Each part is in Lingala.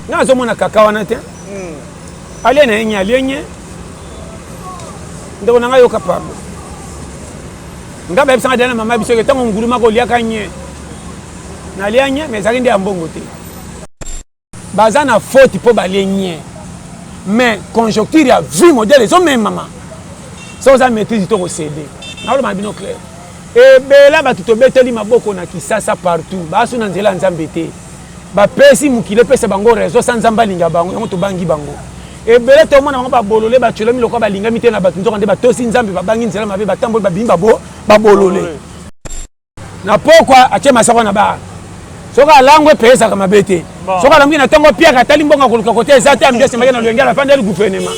nga zo mona kaka wana te ale na nya lenye ndo na nga yo kapabo nga ba bisanga dana mama biso ke tango nguluma ko liaka nye na lianye mais ça ndi ambongo te bazana faute po balenye mais conjoncture ya vie modèle zo même maman so za maîtrise to ko céder na lo mabino clair et bela ba to beteli maboko na kisasa partout ba so na nzela nzambe te ba pesi mukile pesa bango réseau sans nzamba linga bango yango to bangi bango et bela to mona bango ba bolole ba tsholomi lokwa ba linga mite na ba tunzo kande ba tosi nzambe ba bangi nzela mabe ba tamboli ba bimba bo ba bolole na pokwa ache masako na ba soka langwe pesa kama bete soka langi na tongo pia katali mbonga kuluka kote ezate ambiasi magana lwenga la pande le gouvernement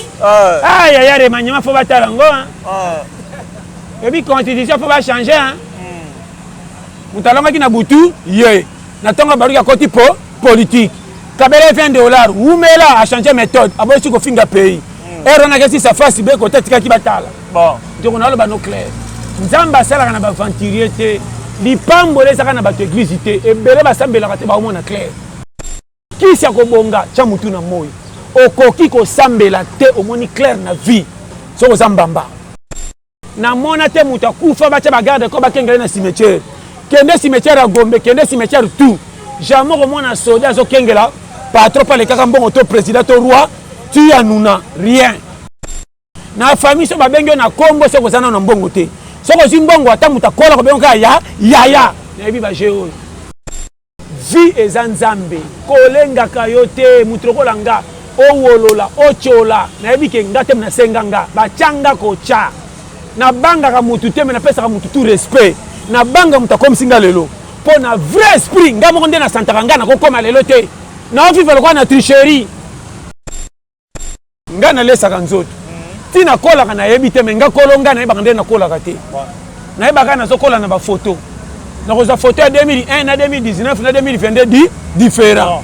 ya yare manyama fo batala ngo et puis constitution faut pas changer hein mutalonga kina butu ye na tongo baruka koti politique Kabila $20 umela a changer méthode abosi ko finga pays erona kesi sa face be ko tetika ki batala bon donc na lo ba no clair nzamba sala kana ba venturier te lipambo les saka na ba église te e bele ba sambela ka te ba omona clair kisi ya kobonga cha mutu na moyo okoki ko sambela te omoni clair na vie so ko zambamba na mona te mutu akufa ba cha ba garde ko ba kengela na cimetière kende cimetière a Gombe kende cimetière tout jamais ko mona soldat zo kengela patron pa le kaka mbongo to président to roi tu anuna rien na famille so ba bengo na Congo so ko zana na mbongo te soko zimbongo ata mutakola ko benga ya na biba jeo vi ezanzambe kolenga kayote mutrokolanga owolola ochola na bike ngate na senganga bachanga kocha na banga ka mutu te na pesa ka mutu tout respect na banga mutakom singa lelo po na vrai esprit ngamo nde na santaranga na kokoma lelo te na ofifa lokwa na tricherie ngana lesa kanzoto tina kola kana yebite menga kolonga na yebaka ndena kola kate na yebaka na zo kola na ba photo na koza photo ya 2001 na 2019 na 2022 différent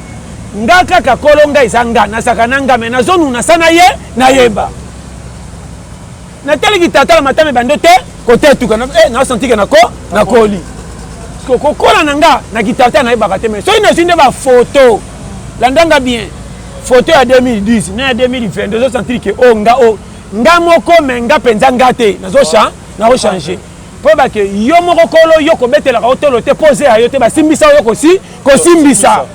ngaka ka kolonga isanga na sakananga me na zonu na sana ye na yeba na teleki tata la matame bando te kote tuka na senti que na koli ko kola nanga na kitata na yebaka te me so ina sinde ba photo landanga bien photo ya 2010 na 2022 zo senti que nga moko menga penza ngate na zo changer po ba ke yo moko kolo yo ko betela ka hotelo te poser ayo te ba simbisa yo ko simbisa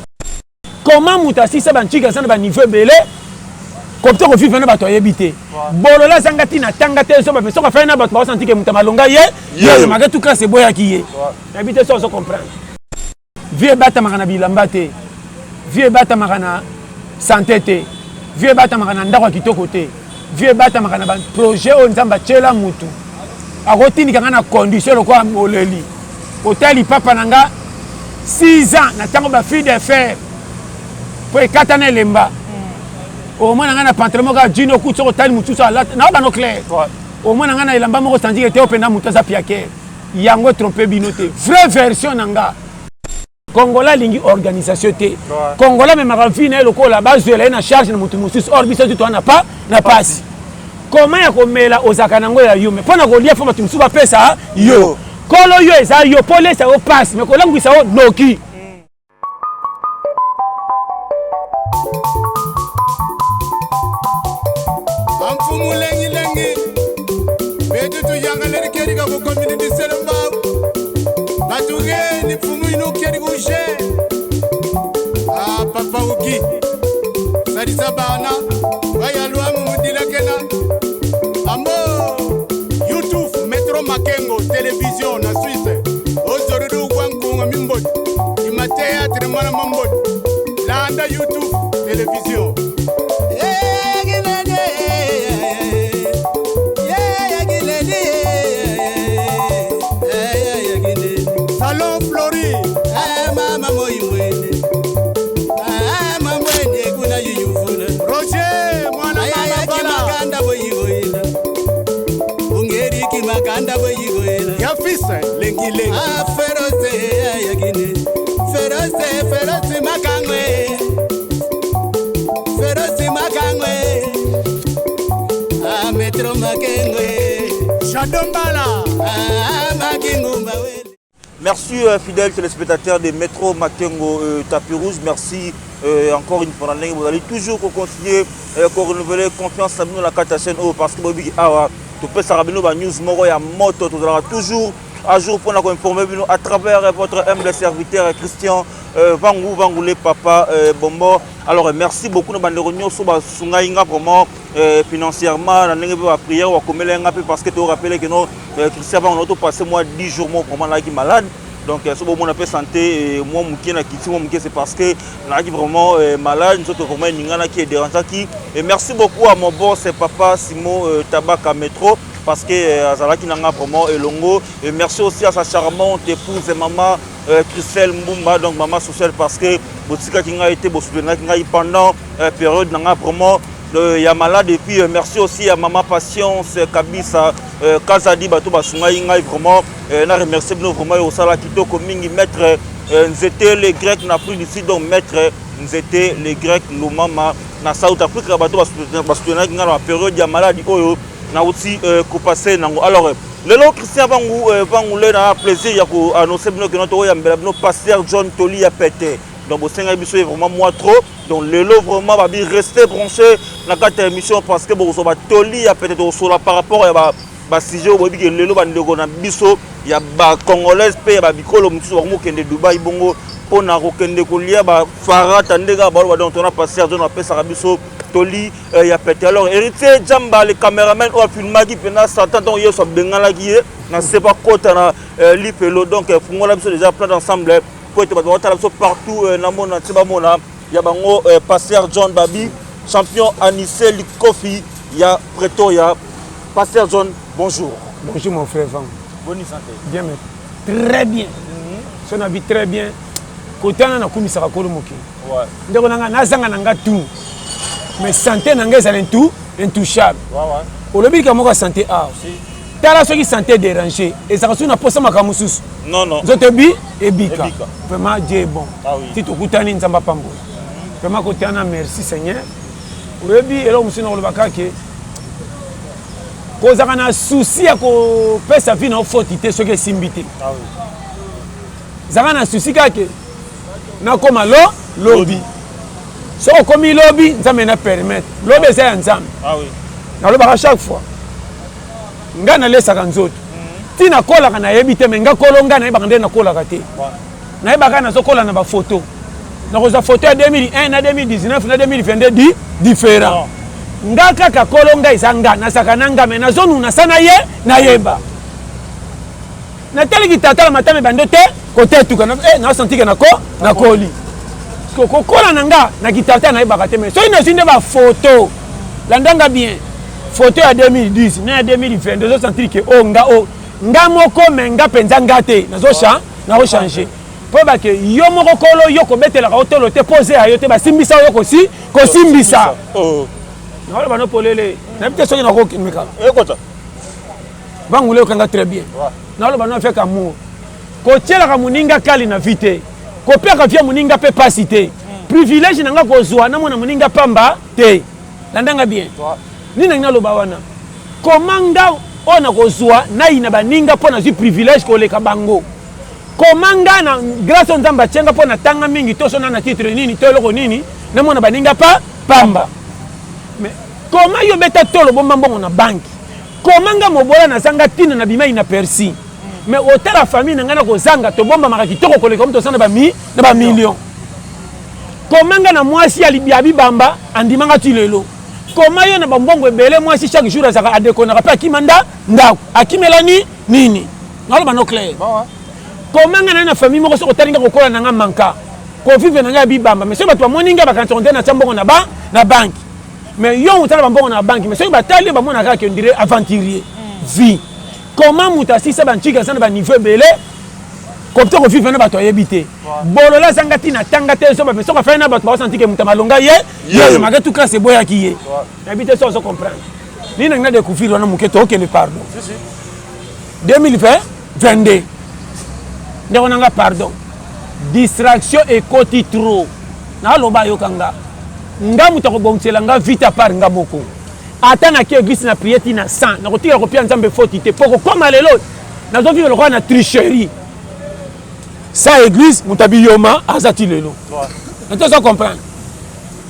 comment mutasi sa banchika sana ba niveau belé ko to ko vivre na bato yebité bolola sangati na tangate so ba so ka fa na bato ba senti ke mutamalonga ye ma tout classe boya ki ye habité so comprendre vie bata makana bilamba te vie bata makana santé te vie bata makana ndako kitoko te vieux bata makana ba projet on nzamba chela mutu akotini kanga na condition lokwa moleli hôtel papa nanga 6 ans na tango ba fille de fer po ekatana lemba au moins nanga na pantalon ka jino kutso hôtel mutu so ala na ba no clair au moins nanga na elamba moko sandi ke te openda mutu za piake yango tromper binote vraie version nanga Congolais lingi organisation te Congolais même ma vie na lokola bazwela na charge na mutu mususu or biso tu na pas na passe comment ya komela ozaka nango ya yo mais pona ko lia foma tumsu ba pesa yo kolo yo eza yo pole sa o passe mais ko langu sa o noki amfumu lengi bedu tu yanga le keri ka ko community selamba batuge ni fumu ino keri ko je papa uki sadisa bana waya luamu mudila kena amo YouTube Metro Makengo télévision na Suisse ozorudu kwankunga mimbodi imatea tremana mambodi landa YouTube télévision Salon Flori mama moimwene Roger mwana mama bala boyigoila ungeriki makanda boyigoila ya fisa lengi feroze yagine feroze makangwe Metro Makengwe Shadombala makingumba we. Merci fidèles téléspectateurs de Métro Makengo Tapis Rouge. Merci encore une fois. Vous allez toujours continuer à renouveler confiance à nous la chaîne parce que tu peux savoir news moro ya moto toujours à jour pour nous informer à travers votre humble serviteur Christian Vangoulé Papa Bombo. Alors merci beaucoup de banderons sur Sungaïnga vraiment financièrement la prière ou comme parce que tu rappelles que nous Christian on a passé moi 10 jours vraiment là qui malade. Donc ce bon on appelle santé moi c'est parce que là qui vraiment malade nous vraiment ningana qui est dérangeant qui et merci beaucoup à mon boss papa Simon Tabaka Métro parce que Azalaki nanga vraiment elongo et merci aussi à sa charmante épouse et maman Christelle Mbumba donc maman sociale parce que botika qui a été pendant période nanga vraiment il y a malade et puis merci aussi à maman Patience Kabisa Kazadi Bato Basunga Inga vraiment na remercier vraiment au sala kitoko mingi maître Nzete les Grecs n'a plus d'ici donc maître Nzete les Grecs Lumama na South Africa Bato Basunga Inga la période il y a malade oyo na aussi passer nango alors le long Christian Vangoulé na plaisir ya ko annoncer que notre ya mbela pasteur John Toli a pété donc au Sénégal est vraiment moi trop donc le lot vraiment va bien rester branché dans cette émission parce que bon so ba Toli a pété sur la par rapport à ba sujet au que le lot ba ndeko na biso ya ba congolais pe ba bikolo musu ba mo kende Dubai bongo pona ko kende ko lia ba farata ndega ba donc on a pasteur John a pété sa biso Toli y a pété alors héritier Jamba le caméraman ou filma qui pena Satan donc yo so bengala qui na c'est pas côté na lipelo donc fungola biso déjà plein ensemble côté ba partout na mona tiba mona ya bango pasteur John Babi champion Anissé Likofi ya Pretoria pasteur John bonjour. Bonjour mon frère Van. Bonne santé. Bien mais très bien. Son habit très bien. Côté na kumisa ka kolo moki. Ouais. Ndeko nanga nazanga nanga tout. Mais santé nanga ça tout intouchable. Ouais ouais. Au lobby ka moko santé a. Si. Tala ceux qui santé dérangé et ça reçu na posa makamusus. Non non. Zotebi et bika. Vraiment Dieu est bon. Ah oui. Si tu kutani nzamba pambo. Vraiment côté na merci Seigneur. Au lobby et là musina olobaka ke kozaka na souci ya ko pesa vie na fautité ceux qui simbité. Ah oui. Zaka na souci ka ke na koma lobby. So comme lobby nzambe na permettre lobby c'est ensemble. Ah oui. Na lobaka chaque fois. Nga na lesa kanzoto. Tina kola kana yebite menga kolonga na yebaka nde na kola kate. Na yebaka na so kola na ba photo. Na koza photo ya 2001 na 2019 na 2022 différent. Nga kaka kolonga isanga na sakananga me na zone na sana ye na yeba. Na tele kitata matame bandote côté tuka na senti que na koli. Ko kola nanga na kitata na yebaka te me. So ina sinde ba photo. Landanga bien. Photo ya 2010 na 2022 zo sentir que nga moko menga penza ngate nazo changer. Po ba ke yo moko kolo yo ko betela ka hotelo te poser ayo te ba simbisa yo ko simbisa. Oh. Na ba no polele. Na bite soki na ko kimika. Ekota. Vangoulé okanga très bien. Na ba no fait amour. Ko tiela ka muninga kali na vite. Ko peka via muninga pe pasité. Privilège nanga ko zwa na mona muninga pamba te. Landanga bien. Nina ngaloba wana. Komanga ona kozwa na ina baninga pona zi privilège ko leka bango. Komanga na grâce nzamba tsenga pona tanga mingi to sona na titre nini to loko nini na mona baninga pamba. Mais comment yo beta tolo bomba mbongo na banki. Komanga mobola na zanga tina na bima ina persi. Mais otala famille na ngana ko zanga to bomba makaki to ko leka mto sana ba million. Komanga na mwasi ya libiabi bamba andimanga tilelo. Comment yo na bambongo ebele moi si chaque jour azaka adekona pa kimanda ndako akimela nini ngalo bano clair comment ngana na famille moko soko talinga kokola nanga manka ko vivre nanga bibamba mais so bato moninga bakantonde na tambongo na banque mais yo utala bambongo na banque mais so batali ba mona kaka ndire aventurier vie comment mutasi sa banchika sana ba niveau ebele ko to vivre na bato yebité bolola sangati na tangate so ba so ka fa na bato ba senti ke mutamalonga ye maga tout cas c'est boya qui est habité ça on comprendre ni na découvrir on a muke to le pardon si 2022 ne on nga pardon distraction et côté trop na loba yo kanga nga mutako bongtsela nga vite à part nga moko atana ki église na prière na 100 na kotika ko pia nzambe faute te poko comme lelo na zo vivre le roi na tricherie sa église mutabi yoma azati lelo on ça comprendre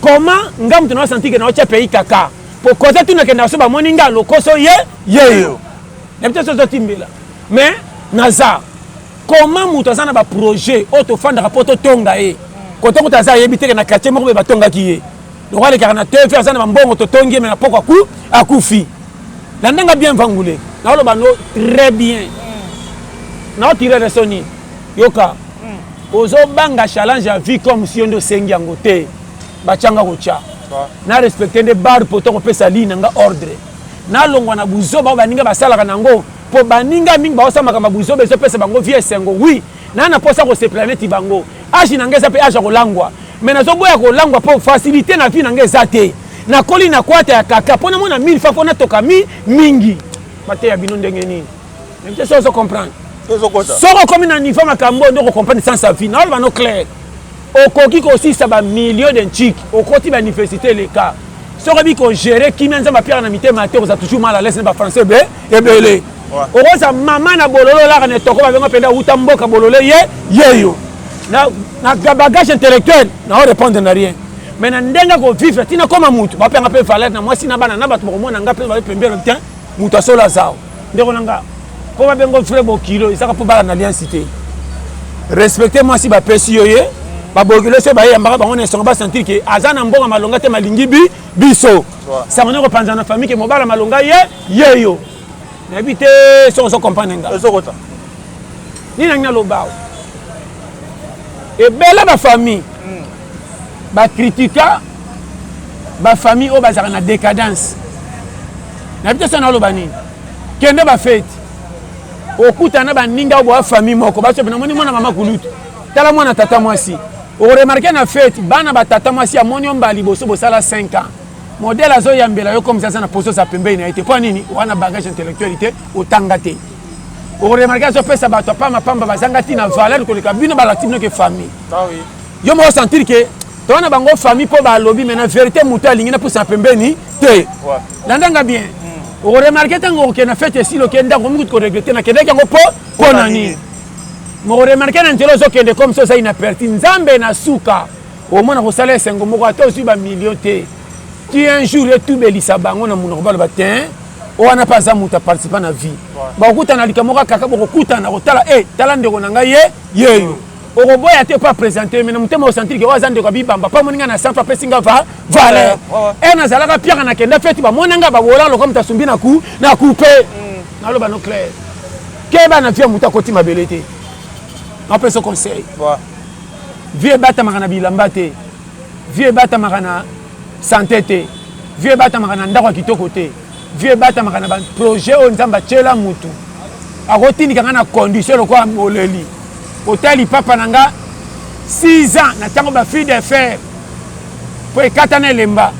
comment ngam tu na senti que na ocha pays kaka pour côté tu na ke na so ba moninga lokoso yeyo na peut-être ça timbela mais naza comment mutu azana ba projet autofanda rapport tonga e côté ko taza yebite na quartier moko ba tonga ki ye donc wale car na te faire azana ba mbongo to tongi mais na poko akufi la ndanga bien vangule na lo bano très bien na tirer le soni yoka ozo banga challenge à vie comme si on sengi angote ba changa kocha na respecter des bar pour to pesa ligne nga ordre na longwa na buzo ba baninga basala kanango po baninga mingi ba osama kama buzo bezo pesa bango vie sengo oui na posa ko se planète bango agi nangeza pe agi kolangwa mais na zo boya kolangwa pour faciliter na vie nangeza te na koli na kwata ya kaka pona mona 1000 fois pona toka mingi bate ya bino ndenge nini mais ça se comprendre soko comme na niveau makambo ndoko comprendre sans sa vie na ba no clair okoki ko si ça ba millions de chic okoti ba université les cas soko bi ko gérer qui menza ba pierre na mité maté za toujours mal à l'aise ba français be ebele okoza mama na bololo la ne toko ba benga penda utamboka bololo yeyo na bagage intellectuel na répondre na rien mais na ndenga ko vivre tina comme mutu ba penga pe valeur na mwasi na bana na bato ko mona nga pe ba pembero tiens mutu asola zao ndeko nanga ko ba bengo frère bo kilo isaka po bala na alliance cité respectez moi si ba pesi yoye ba bogilo se ba yamba ba on est ba sentir que azana mbonga malonga te malingi biso ça on est panza na famille que mobala malonga yeyo na bité so comprendre nga so kota ni na lobao et bela ba famille ba critica ba famille o bazaka na décadence na bité so na lobani kende ba fête okuta na ba ninga bo famille moko ba so na moni mona mama kulutu tala mwana tata mwasi o remarquer na fête bana ba tata mwasi amoni omba liboso bo sala 5 ans modèle azo yambela yo comme ça na poso sa pembe ina été pas nini wana bagage intellectualité otangate o remarquer so pesa ba to pa mapamba bazangati na valeur ko le kabino ba latino que famille ah oui yo mo sentir que to wana bango famille po ba lobby mais na vérité muta lingina pour sa pembe ni te landanga bien o remarquer tango ke na fête si lo kenda ko mutu ko regretter na kenda yango po nani mo remarquer na ntelo zo kende comme ça ina perti nzambe na suka o mona ko sala sengo moko ato si ba million te tu un jour et tout belisa bango na muno ba batin o wana pas za muta participer na vie ba okuta na likamoka kaka boko kuta na kotala tala ndeko na ngai yeyo o boya te pas présenter mais na mutema o sentir que wa zande ko bibamba pa moninga na sampa pesinga valeur na zalaka pierre na kenda fete ba monanga ba bola lo comme ta sumbi na couper na lo ba no clair ke ba na vie muta koti mabelete on peut se conseil vie bata makana bilamba te vie bata makana santé te vie bata makana ndako kitoko te vie bata makana ban projet on nzamba chela mutu akotini kanga na condition ko amoleli hôtel papa nanga 6 ans na tango ba fille de fer po ekatana lemba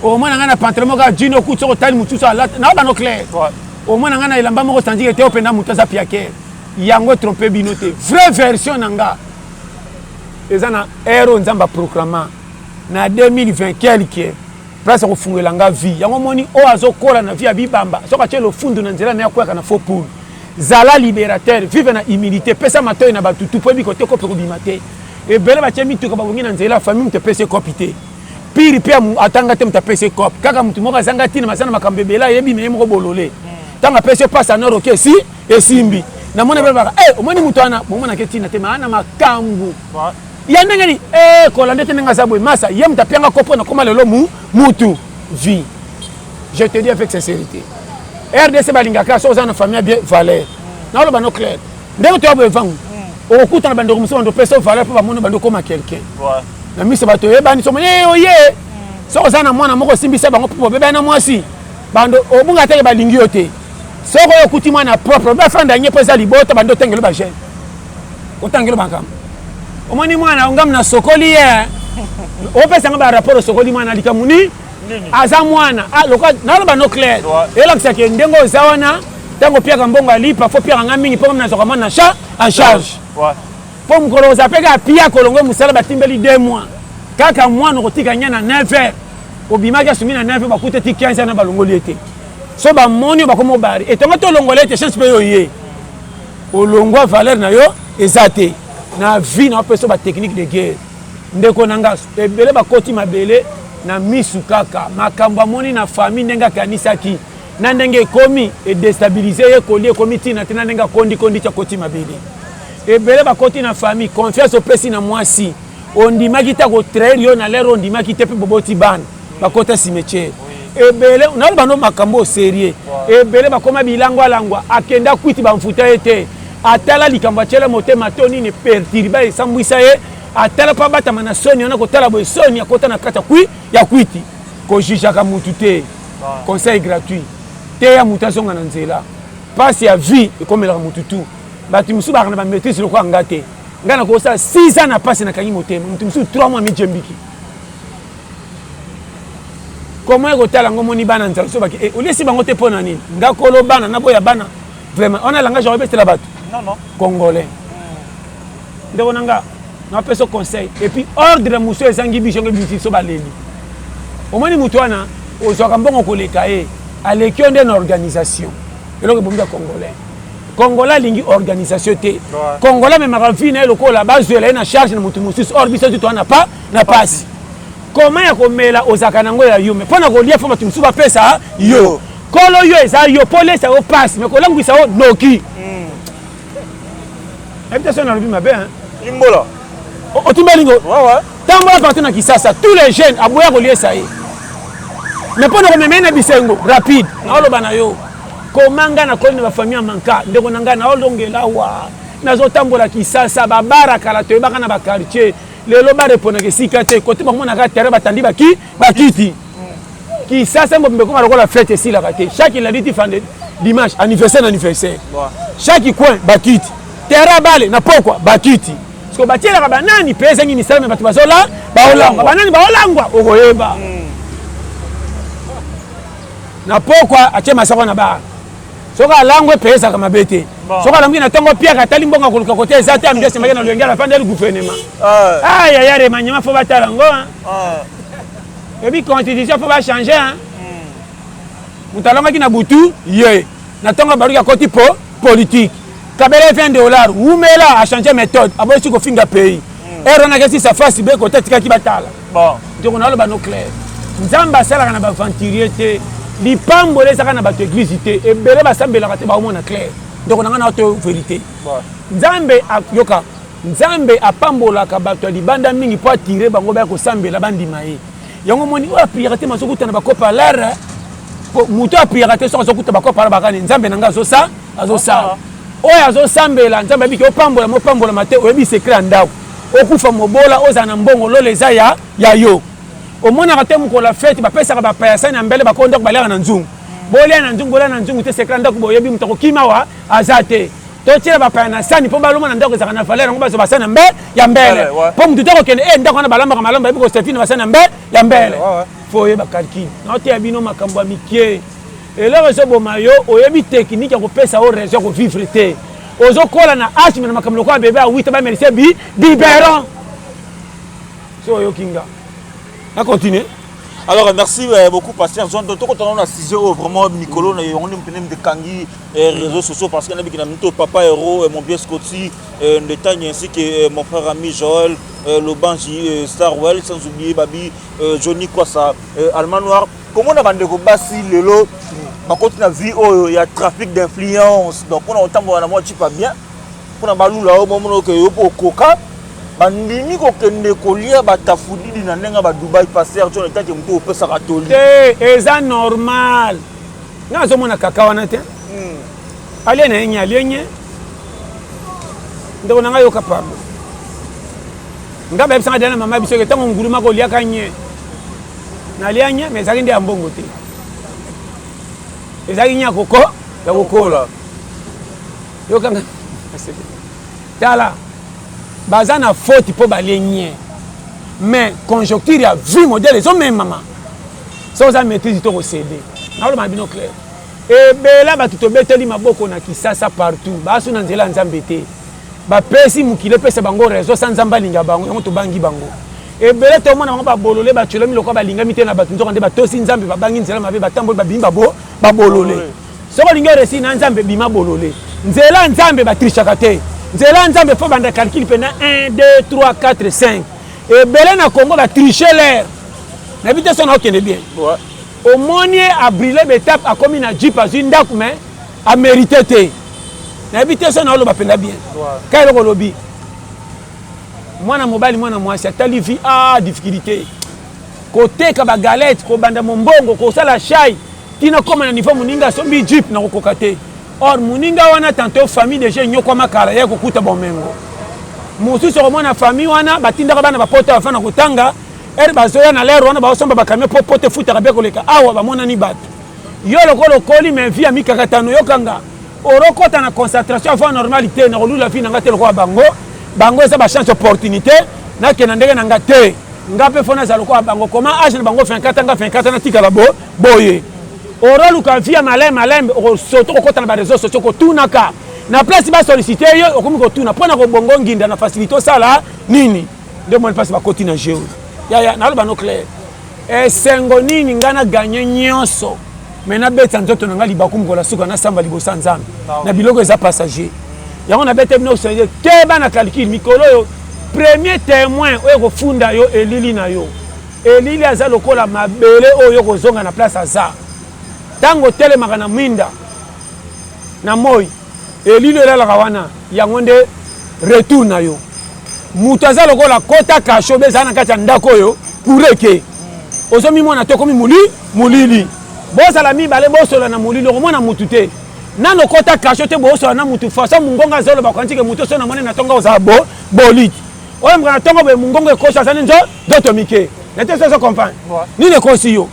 o mona nga na pantalon ka jino kutso ko tali mutu sa na ba no clair o mona nga na elamba moko tandiki te openda mutu za piaker yango tromper binote vraie version nanga ezana héros nzamba proclama na 2020 quelque place ko fungela nga vie yango moni o azokola na vie ya bibamba soka chelo fundu na nzela na yakwaka na faux poule zala libérateur vive na humilité pesa matoy na batutu po bi ko te ko bimate e bele ba chemi tuka ba bongi na nzela famille te pese copité pire pe atanga te mta pese cop kaka mtu moka zanga tina masana makambebela yebi me moko bolole tanga pese pasa na roke si e simbi na mona bele ba omoni mutu ana bomona ke tina te maana makambu ya ndengeni ko lande te nga zabwe masa yem ta pianga kopo na koma lelo mutu vie je te dis avec sincérité RDC balinga ka so za na famille bien valeur na lo ba no clair ndeko to abo evangu o kuta na bando kumso ndo pesa valeur pa mono bando koma quelqu'un na miso bato yebani so oye so za na mwana moko simbisa bango po bebe na mwasi bando obunga te balingi yote so ko yokuti mwana propre ba fanda nye pesa libota bando tengelo ba jeune ko tangelo bakam omoni mwana ngam na sokoli ye o pesa ngaba rapport sokoli mwana likamuni aza mwana loka na ba no clair elakisa ke ndengo zawana tango pia kambonga lipa fo pia ngamingi po mna zoka mwana en charge po mkolo za peka pia kolongo musala batimbeli 2 mois kaka mwana kotika nyana 9h obimaki asumi na 9h bakute ti 15 na balongoli ete so ba moni ba komo bari etonga to longolete chance pe yo ye olongwa valeur na yo ezate na vie na peso ba technique de guerre ndeko nanga ebele ba koti mabele na misu kaka makambo moni na famille ndenga kanisaki na ndenge komi et déstabiliser ye kolie komiti na tena ndenga kondi cha koti mabele ebele ba koti na famille confiance au pesi na mwasi ondimaki ta ko traire yo na lero ondimaki te pe boboti ban ba kota cimetière ebele na ba no makambo sérieux ebele ba koma bilango alangwa akenda kwiti ba mfuta ete atala likambo chele motema toni ne perturba esambwisa ye atala pa bata mana soni ona kotala boy soni akota na kata ya kwiti ko jijaka mutu te conseil gratuit te ya mutation na nzela passe ya vie et comme la mutu tout batu musu ba na maîtrise lokwa ngate ngana ko sa 6 ans na passe na kanyi motema mutu musu 3 mois mi jembiki comment ekotala ngo moni bana nzala so baki olesi bango te pona nini ngakolo bana na boya bana vraiment on a langage obetela batu non congolais ndeko nanga na peso conseil et puis ordre musu ezangi biso ngi biso so baleli omoni mutu wana ozwaka mbongo koleka ye aleki onde na organisation eloko bomba congolais lingi organisation te congolais memaka vie na ye lokola bazwela ye na charge na mutu mosusu or biso tu na pas na pasi comment ya komela ozaka nango ya yo me pona kolia fo bato mosusu bapesa yo kolo yo eza yo polesa yo pasi me kolangwisa yo noki habitation na lobi mabe imbola otumbelingo tambola partout na Kisasa tous les jeunes aboya koliesa ye me pona komemena na bisengo rapide na oloba na yo komanga na koli na bafamille manka ndeko nanga na olongela wa nazotambola Kisasa babara kala toyebaka na bakartier lelo ba répondre que sika te côté ba mona ka terre batandi bakiti Kisasa mbombe ko la fête ici la raté chaque il a dit fin dimanche anniversaire chaque coin bakiti terre bale na pokwa bakiti parce que batiela ka banani pesa ngini salame batu bazola baolangwa banani baolangwa okoyeba na pokwa achema sako na ba soka langwe pesa kama bete soka langi na tongo pia katali mbonga kuluka kote ezate ambiase magana lwenga la fanda le gouvernement aya yare manyama fo batala ngo et puis constitution faut pas changer hein mutalanga kina butu ye na tongo baruka koti politique kabele $20 umela a changer méthode abosi ko finga pays ero na kesi sa face be kote tika ki batala bon donc on a le bano clair nzamba sala na ba venturier te lipambo lesaka na bato église te ebele basambelaka te baomona clair donc nanga na to vérité nzambe yoka nzambe apambolaka bato ya libanda mingi po atire bango baya kosambela bandima ye yango moni oyo apriere te mazokutana bakopa lara moto apriere te soki azokuta bakopa lara bakani nzambe nanga azosala oyo azosambela nzambe abiki opambola mopambolama te oyebi sekre ya ndako okufa mobola ozala na mbongo lolo eza ya yo omonaka te mokola fete bapesaka bapayasani ya mbele bakoyo ndako baliaka na nzungu bolia na nzungu te sekre ya ndako boyebi moto akokima wa aza te totiela bapaya na sani mpo baloma na ndako ezaka na valeur yango bazwa basani ya mbele mpo motu te kokende ndako wana balambaka malamba yebi kosefi na basani ya mbele fo oyeba calcule naoteya bino makambo ya mikie eloko ezoboma yo oyebi teknike ya kopesa o raison ya kovivre te ozokola na asime na makambo lokola bebe awita bamercie biberon so oyokinga na continue. Alors merci beaucoup Pasteur John. Donc on a 6 heures vraiment Nicolo on est de Kangi réseaux sociaux parce qu'on a vu que papa héros mon vieux Scotty Netagne ainsi que mon frère ami Joël Lobanji Starwell sans oublier Babi Johnny Kwasa Allemand Noir. Comment on a vendu Bassi Lelo par contre la vie il y a trafic d'influence donc on a autant on a moi tu pas bien on a balou là au moment que au coca bandimi ko kende kolia batafudidi na nenga ba Dubai Pasteur John etake mto opesa katoli eza normal ngazo mona kaka wana te ali na yenye ndeko nanga yo kapable ngaba ebisanga dana mama biso ke tango nguluma ko liaka nye na lianya mais ezaki nde ya mbongo te ezaki nya koko ya kokola yo kanga tala baza na faute po balenye mais conjoncture ya vie modèle zo même maman so za maîtrise to ko céder na lo mabino clair e bela ba tuto beteli maboko na Kisasa partout basu na nzela nzambe te ba pesi mukile pesa bango réseau sans nzamba linga bango yango to bangi bango e bela to mona bango ba bolole ba tsholomi lokwa ba linga mite na ba tunzo kande ba tosi nzambe ba bangi nzela mabe ba tamboli ba bimba ba bolole so ko linga resi na nzambe bima bolole nzela nzambe ba trichaka te nzela nzambe fo banda calcul pendant 1 2 3 4 5 et belé na Congo ba tricher l'air na bité son okende bien au monier a brûlé l'étape a commis na jeep azui ndaku mais a mérité té na bité son olo ba penda bien ka eloko lobi mwana mobali mwana mwasi atali vie difficulté côté ka ba galette ko banda mombongo ko sala chai tina koma na niveau muninga sombi jeep na kokate or muninga wana tantôt famille de jeunes nyoko makala ya kokuta bomengo musu so mona famille wana batinda ka bana bapota bafana kutanga bazoya na lero wana baosomba bakame popote futa ka bekoleka awa bamona ni bato yo lokolo koli mais vie amikakatano yokanga orokota na concentration avant normalité na kolula vie na ngate lokwa bango eza ba chance opportunité na kena ndenge na ngate ngape fona za lokwa bango comment age na bango 24 na tika la boye oro luka via malem o soto ko kota na ba réseaux sociaux ko tunaka na place ba solliciter yo okomi ko tuna pona ko bongo nginda na facilité sala nini de mo passe ba koti na jeu ya na ba no clair sengo nini ngana gagner nyonso mena beta nzoto na ngali ba kumgola suka na samba libosa nzambe na biloko eza passager yango na beta bino osenge te bana calcul mikolo yo premier témoin oyo ko funda yo elili na yo elili aza lokola mabele oyo ko zonga na place aza tango telemaka na mwinda na moi elilo elalaka wana yango nde retour na yo mutu aza lokola kota kasho beza na kati ya ndako oyo pureke ozomi mwana to komi mulili bozala mibale bosola na mulili okomona mutu te nano kota kasho te bosola na mutu faso mungonga azoloba kwantike mutu so na mone na tonga ozala boliti oyo mga na tonga boye mungonga ekosi azali nzoto mike nete soso comprendre nini ekosi yo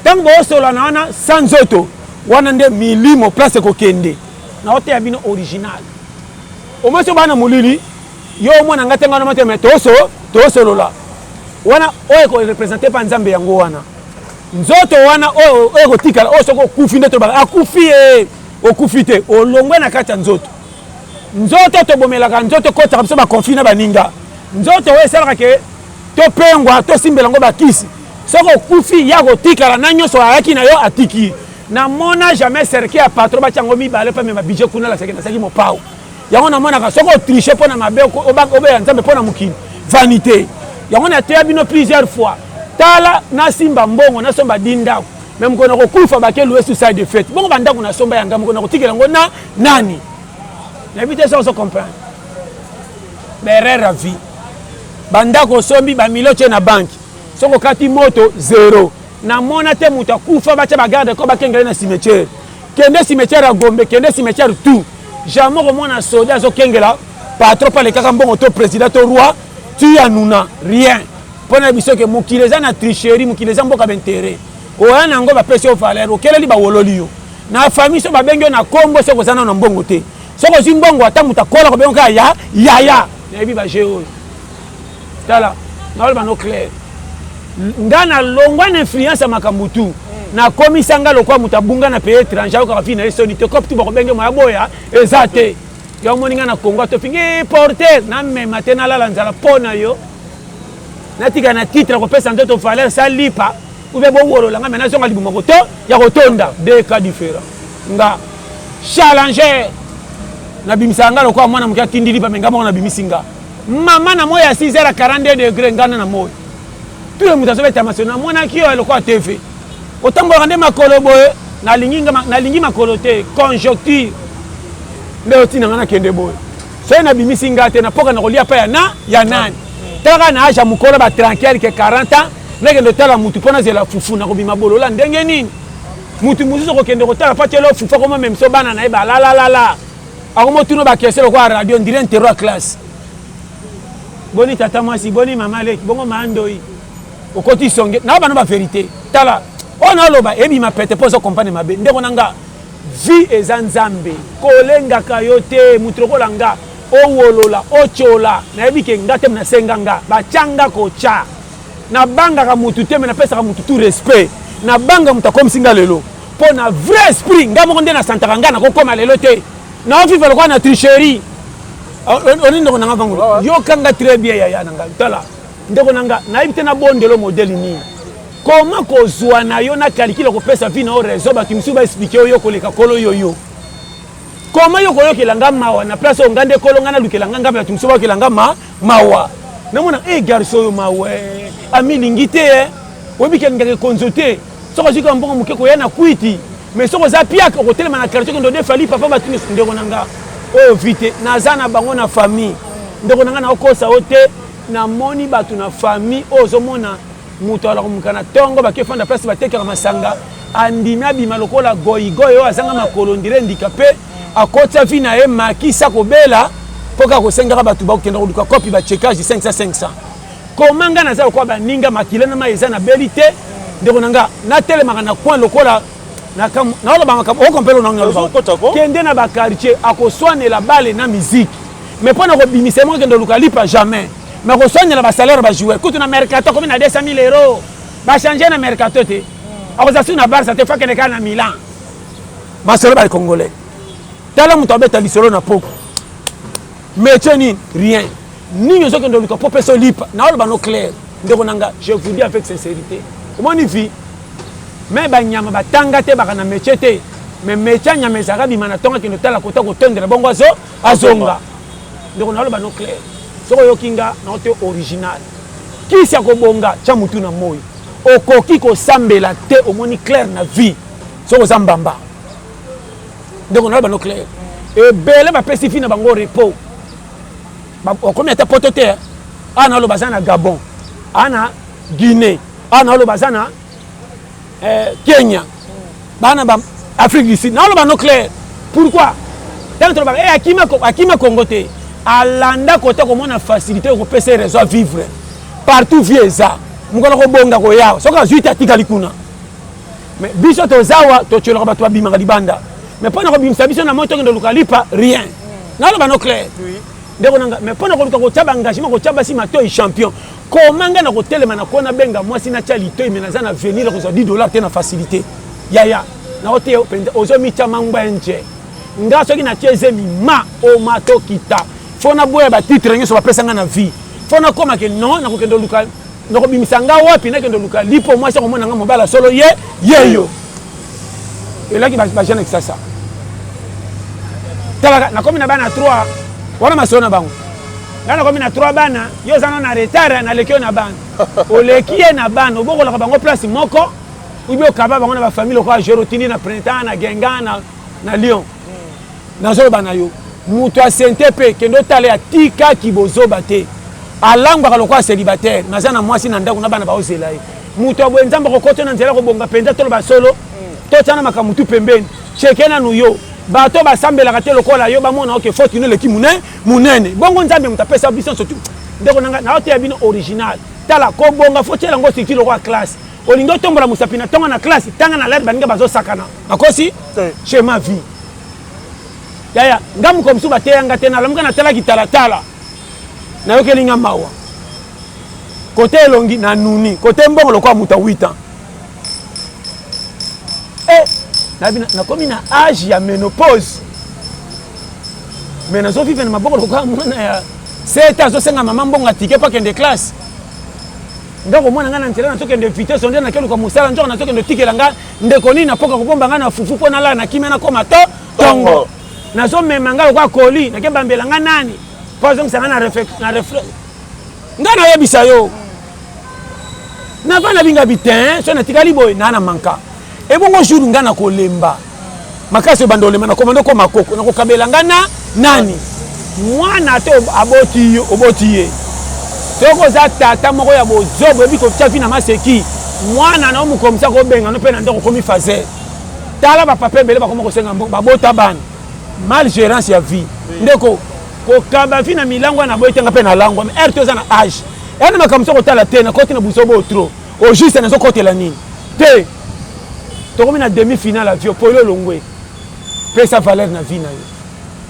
tango bosola na wana sans nzoto wana nde milimo place kokende na ote ya bino original omoso bana mulili yo mwana ngate ngana mate me tosolola wana oyo ko représenter pa nzambe yango wana nzoto wana oyo kotikala oyo soko okufi nde toba akufi okufi te olongwe na kati ya nzoto tobomelaka nzoto kotaka biso bakonflit na baninga nzoto oyo esalaka ke topengwa tosimbela yango bakisi soko okufi ya kotikala na nyonso ayaki na yo atiki na mona jamais cercle ya patron batiango mibale pa mema budget kuna la seki mopao yango na mona ka soko tricher pona mabe obeya nzambe pona mukini vanité yango na teya bino plusieurs fois tala na simba mbongo na somba dinda même ko na kokufa ba ke louer suicide de fête bongo banda kuna somba yanga ko na kotikela ngo na nani na bité ça on se comprend berere la vie banda ko sombi ba miloche na banque soko kati moto zéro na mona te mutu akufa bacha bagarde ko bakengele na cimetière kende cimetière ya Gombe kende cimetière tout jamais ko mona soda azo kengela patron pa le kaka mbongo to président to roi tu ya nuna rien pona biso ke mukileza na tricherie mukileza mboka bentéré oya nango ba pesi o valeur okeleli ba wololi yo na famille so ba bengo na kombo so ko sana na mbongo te so ko zimbongo ata muta kola ko bengo ya na bi ba jeo tala na ba no clair ngana longwa na influence ya makambutu na komisanga lokwa mutabunga na pays étranger ko kafi na esoni te koptu ba ko bengo moya boya ezate yo moninga na Congo to fingi porter na mema te na la nzala pona yo natika na titre ko pesa ndoto valeur ça lipa ou be bo wolo la ngana zonga libumo ko to ya ko tonda deux cas différents nga challenger na bimisanga lokwa mwana mukia tindili ba menga mwana bimisinga mama na moya 6h42 degrés ngana na moya tout le monde a sauvé ta machine mwana ki yo lokwa TV otango rande makolo boye na lingi makolo te conjoncture nde otina ngana kende boye so na bimisinga te na poka na kolia pa ya nani taka na aja mukolo ba tranquille ke 40 ans nege ndo tala mutu pona zela fufu na kobima bolola ndenge nini mutu muzuzo ko kende ko tala pa telo fufu ko même so bana na e ba la akomo tuno ba keselo ko radio ndire interro classe boni tata mwasi boni mama le bongo mandoi okoti songe na bana ba vérité tala ona loba ebi ma pete poso compagnie mabe ndeko nanga vie ezanzambe kolenga kayote mutroko langa owolola ochola na ebike ngate na senganga bachanga kocha na banga ka mutu te na pesa ka mutu tout respect na banga muta comme singa lelo po na vrai esprit ngamo nde na santaka na kokoma lelo te na vivre kwa na tricherie oni ndoko nanga bango yo kanga très bien ya nanga tala ndeko nanga na ibite na bondelo modèle ni comment kozwa na yo na calcul ko pesa vie na réseau ba kimsu ba expliquer yo koleka kolo yo Comment yo koyo kelanga mawa na place on ngande kolonga na lukelanga ngaba tumso ba kelanga mawa. Na mona garçon yo mawa. Ami lingite obi kelanga konzote. Soko jika mbongo mukeko yana kwiti. Mais soko za pia ko telema na quartier ndo defali papa batuni ndeko nanga. O vite nazana bango na famille. Ndeko nanga na okosa ote na moni batu na famille ozomona muto ala kumukana tongo bakefanda place batekera masanga andimia bima lokola goigoyo azanga makolo ndire handicapé akota vina e makisa kobela poka kosengaka batu bakenda koluka kopi ba checkage 500 komanga naza kwa baninga makilena maeza na belité ndeko nanga na telemaka na coin lokola na ola bamaka okompelo na ngalo kende na ba quartier akoswane la balle na musique mais pona ko bimisa mo kendo luka lipa jamais mais ko la salaire ba jouer kutu na mercato comme na 200 000 euros ba changer na mercato te akoza na Barça te fa kene kana Milan ba solo ba congolais tala muto abeta lisolo na poko mais teni rien ni nyozo kendo luka po peso lipa na olo ba no clair ndeko nanga je vous dis avec sincérité moni vie mais ba nyama ba tanga te ba kana métier te mais métier nyama ezaka bimana tonga kendo tala kota ko tendre bongo azonga ndeko na olo ba no clair soko yokinga na ote original kisi ya kobonga cha mutu na moyo okoki kosambela te omoni clair na vie soko zambamba ndeko na bano clair ebele bapesi fi na bango repos okomi ata poto te ana lo bazana Gabon ana Guinée ana lo bazana Kenya bana ba Afrique du Sud na lo bano clair pourquoi tant to ba akima Congo te alanda kota komona facilité ko pesa réseau vivre partout vieza mukolo ko bonga ko yawo soka zuita tikali kuna mais biso to zawa to tsholo ba to bima libanda mais pona ko bimsa biso na moto ngendo lukalipa rien na lo bano clair oui ndeko nanga mais pona ko luka ko tshaba engagement ko tshaba si mato i champion komanga na ko telema na kona benga mwasi na tshali to imenaza na venir ko $10 te na facilité yaya na hotel ozo micha mangba nje ngaso ki na tieze ma o mato kita fona boya ba titre nyoso ba pesa nga na vie fona koma ke non na ko kendo luka na ko bimisanga wapi na kendo luka lipo mwasi ko mona nga mobala solo yeyo elaki ba jeune que ça tala na komi na bana 3 wana masona bango ngana komi na 3 bana yo zana na retard na lekio na bana olekie na bana oboko la bango place moko ubi okaba bango na ba famille ko Jerotini na printemps na Genga na Lyon na zo bana yo muto asente pe kendo tale atika kibozoba te alangwa ka lokwa célibataire nazana mwasi na ndako na bana ba ozela ye muto abwenzamba ko koto na nzela ko bonga penza tolo ba solo to tana makamutu pembeni chekena nuyo bato basambela ka te lokola yo bamona oke faute ne leki munene bongo nzambe mutapesa biso surtout ndeko nanga na hote ya bino original tala ko bonga faute la ngo sikiti lokwa classe olingo tombola musapina tonga na classe tanga na l'air baninga bazo sakana makosi chez ma vie yaya ngamu ko msuba te yanga tena lamuka na tala kitala na yokelinga mawa côté longi na nuni côté mbongo lokwa muta 8 ans na komi na âge ya ménopause mais nazo vivre na maboko lokwa mwana ya 7 ans senga mama mbongo atike pa kende classe ndako mwana ngana ntela na tokende vitesse onde na kelu kwa musala njoko na tokende tikela nga ndeko nini na poka kubomba ngana fufu pona la na kimena koma tongo nazo memanga kwa koli na kemba mbela nga nani pas donc ça na reflex ngana yebisa yo na bana binga bitin so na tikali boy na manka e bongo jour ngana ko lemba makase bandole mana komando ko makoko na ko kabela ngana nani mwana to aboti obotiye soko za tata moko ya bozobo ebi ko tchafi na maseki mwana na omu komisa ko benga no pe na ndoko komi fazer tala ba papa bele ba komoko senga ba bota bana mal gérance ya vie ndeko ko kaba fina milango na boy tenga pe na lango mais RT za na âge ene makamso ko tala te na côté na buzobo trop au juste na zo côté la nini te to komi na demi finale avio polo longwe pesa valeur na vie na yo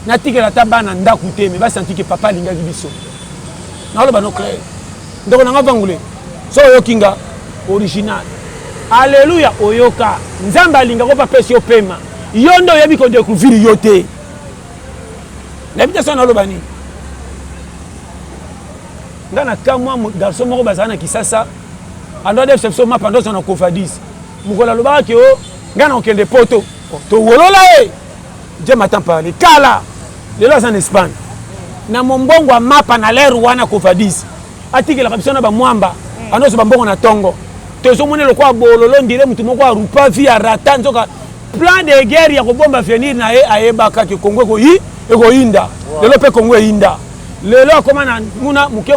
na tikela ta bana ndaku te mais ba senti que papa linga biso na lo bano clair ndoko na ngavangule so yokinga original alléluia oyoka nzamba linga ko pa pesi opema yondo yebi ko découvrir yote l'habitation na lo bani ngana kamwa garçon moko bazana kisasa ando def sepso ma pendant son cofadis mukola lo ba ke o ngana okende poto to wolola Dieu m'attend parler. Kala, les lois en Espagne. Na mombongo a mapa na l'air wana kofadis. Atiki la kapsona ba mwamba. Anoso ba mbongo na tongo. Tozo mone le kwa bololo ndire mutu moko a rupa via ratan zoka plan de guerre ya ko bomba venir na e ayebaka ke Congo ko yi e ko inda. Lelo pe Congo inda. Lelo koma na muna muke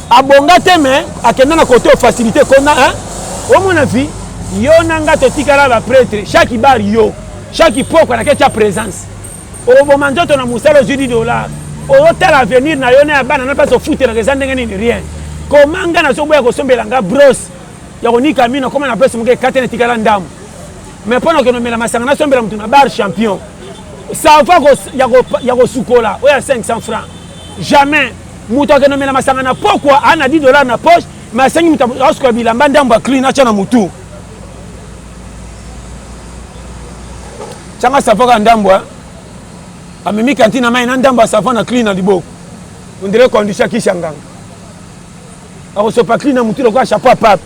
abonga teme akenda na côté facilité kona hein. O mona vi yo nanga to tikala ba prêtre chaque bar yo chaque poko na kecha présence. O bomanjoto na musalo $10. O hotel avenir na yo na bana na pas so foutre na kezande ngani rien. Komanga na soboya ko sombela nga bros. Ya ko nika mino koma na pesa muke katene tikala ndamu. Mais pendant que nous mettons la massangana sombela mutu na bar champion. Ça va ya ko sukola o ya 500 francs. Jamais mutu que nous mettons la massangana pourquoi ana $10 na poche mais 5 mutu asko bilamba ndamba clean acha na mutu. Changa safoka ndambwa. Amemi kantina mai na ndamba safona clean na liboko. On dirait condition kishanganga. Ako so pa clean na mutu kwa chapeau pap.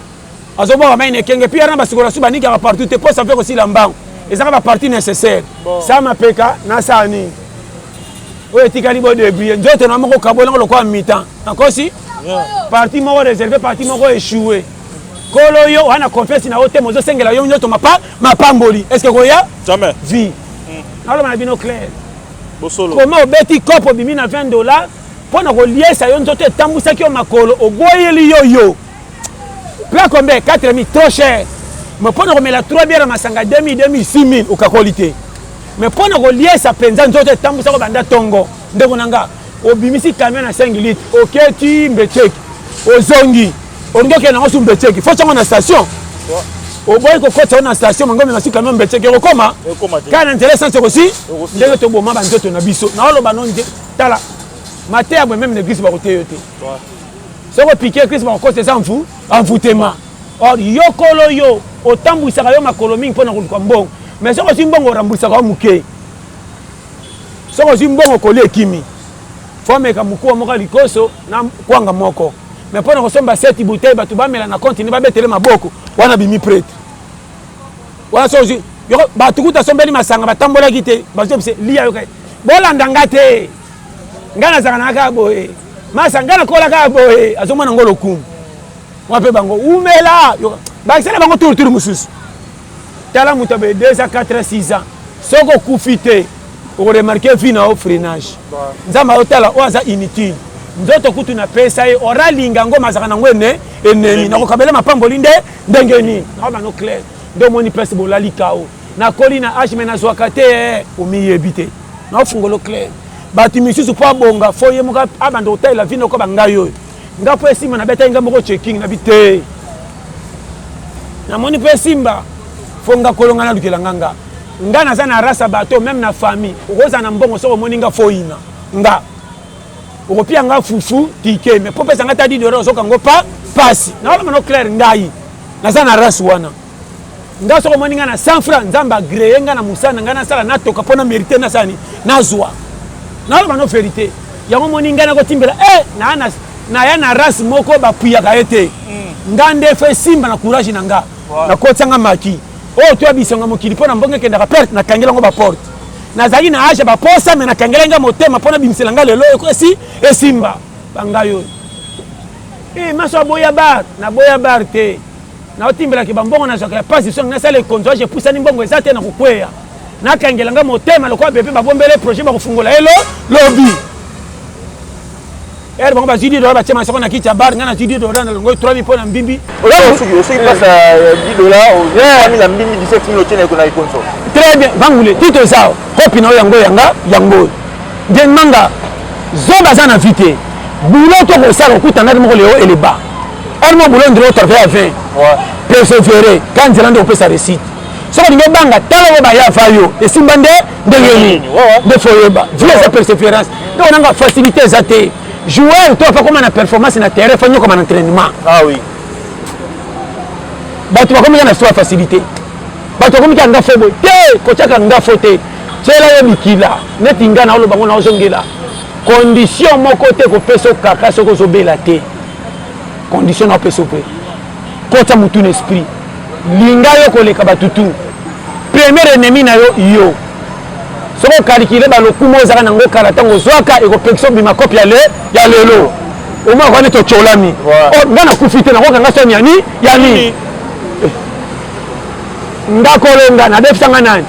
Azoba mai ne kenge pia na basikola suba nika partout te pour ça fait aussi lambango. Et ça va partie nécessaire. Ça m'a peka na sani. O etikali bo de briller. Njoto na moko kabola ngolo kwa mi-temps. Encore si? Partie moko réservé, partie moko échoué. Kolo yo wana confesse na hotel mozo sengela yo njoto mapamboli. Est-ce que koya? Jamais. Vie. Alors on a bien clair. Bosolo. Comment obeti kopo bimi na $20 pour na relier ça yo njoto tambusa ki o makolo oboyeli yo. Pla combien 4000 trop cher. Mais pour nous remettre la 3 bières à Masanga 2000, 2000, 6000 au qualité. Mais pour nous relier ça penza nzoto tambusa ko banda tongo. Ndeko nanga obimisi camion à 5 litres. OK tu mbecheki. Ozongi. Ondoke na ngosu mbecheki. Faut chango na station. Au boy ko kota na station ngome masi camion mbecheki rekoma. Kana intéressant c'est aussi. Ndeko to boma ba nzoto na biso. Na olo banonje tala. Maté abo même l'église ba côté yote. Soko piquer Christ ba côté ça en foutema. Or yokolo yo otambwisaka yo makolo mingi mpona koluka mbongo mais soko si mbongo orambwisaka yo muke soko si mbongo kolia ekimi fo ameka mukuwa moko likoso na kwanga moko mais mpona kosomba 7 bouteille bato bamela na continue babetele maboko wana bimi prêtre wana soki bato kuta sombeli masanga batambolaki te bazobise lia yo kai bolanda nga te nga nazaka na kaka boye masa nga nakola kaka boye azomona ngo lokumu wape bango umela bakisana bango tour mususu tala mutabe 2 à 4 à 6 ans soko kufite o remarquer fina au freinage nzamba hotela oza inutile nzoto kutu na pesa e oralinga ngoma zaka nango eneni na kokabela mapamboli ndengeni na ba no clair ndo moni pesa bolali kao na kolina ashme na zwakate o miyebite na fungolo clair bati misusu po bonga foye muka abando hotela fina ko bangayo nga po esima na beta nga moko checking na bite na moni pe simba fonga kolonga na lukela nganga nga na sana rasa bato même na famille okoza na mbongo soko moni nga foina nga okopia nga fufu tike mais po pesa nga ta $10 soka ngo pasi na wala mano clair ngai na sana rasa wana nga soko moni nga na 100 francs nzamba gré nga na musana nga na sala na toka pona mériter na sani na zwa na wala mano vérité yango moni nga na ko timbela na ya na race moko bapuya ka ete ngande fe simba na courage na nga na kotsanga maki o to abisanga mokili pona mbonge kenda ka perte na kangela ngo ba porte na zali na aje ba posa me na kangela nga motema pona bimisela nga lelo ko si e simba banga yo maso boya bar na boya bar te na otimbela ke bambongo na zaka passe son na sale konzo je poussa ni mbongo ezate na kokweya na kangela nga motema lokwa bebe ba bombele projet ba kofungola elo lobby er bango bazidi dola ba chema sokona kicha bar ngana zidi dola na ngo 3000 pona mbimbi aussi passe à $10 au 3000 mbimbi 17000 otene ko na ikonso très bien bangule tito zao kopi na yango bien manga zoba za na vite boulot to ko sala okuta na mo leo eleba elmo boulot ndiro to faire 20 persévérer quand il ando pesa réussite so ko ngo banga tala ba ya fayo esimba ndengeni de foyeba via sa persévérance donc on a facilité zate joueur toi pas comme na performance na terrain fa comme en entraînement oui bato ba comme na soit facilité bato comme ki anga fobo te ko chaka nga fote chela yo mikila netinga na oloba ngona ozongela condition moko te ko peso kaka soko zo bela te condition na peso pe kota mutu esprit linga yo ko leka batutu premier ennemi na yo soko calculer ba lokumo zaka nango kala tango zwaka ekopection bima copie ya lelo au moins on est au cholami oh ngana kufite na kokanga so yani ndakolonga na defsanga nani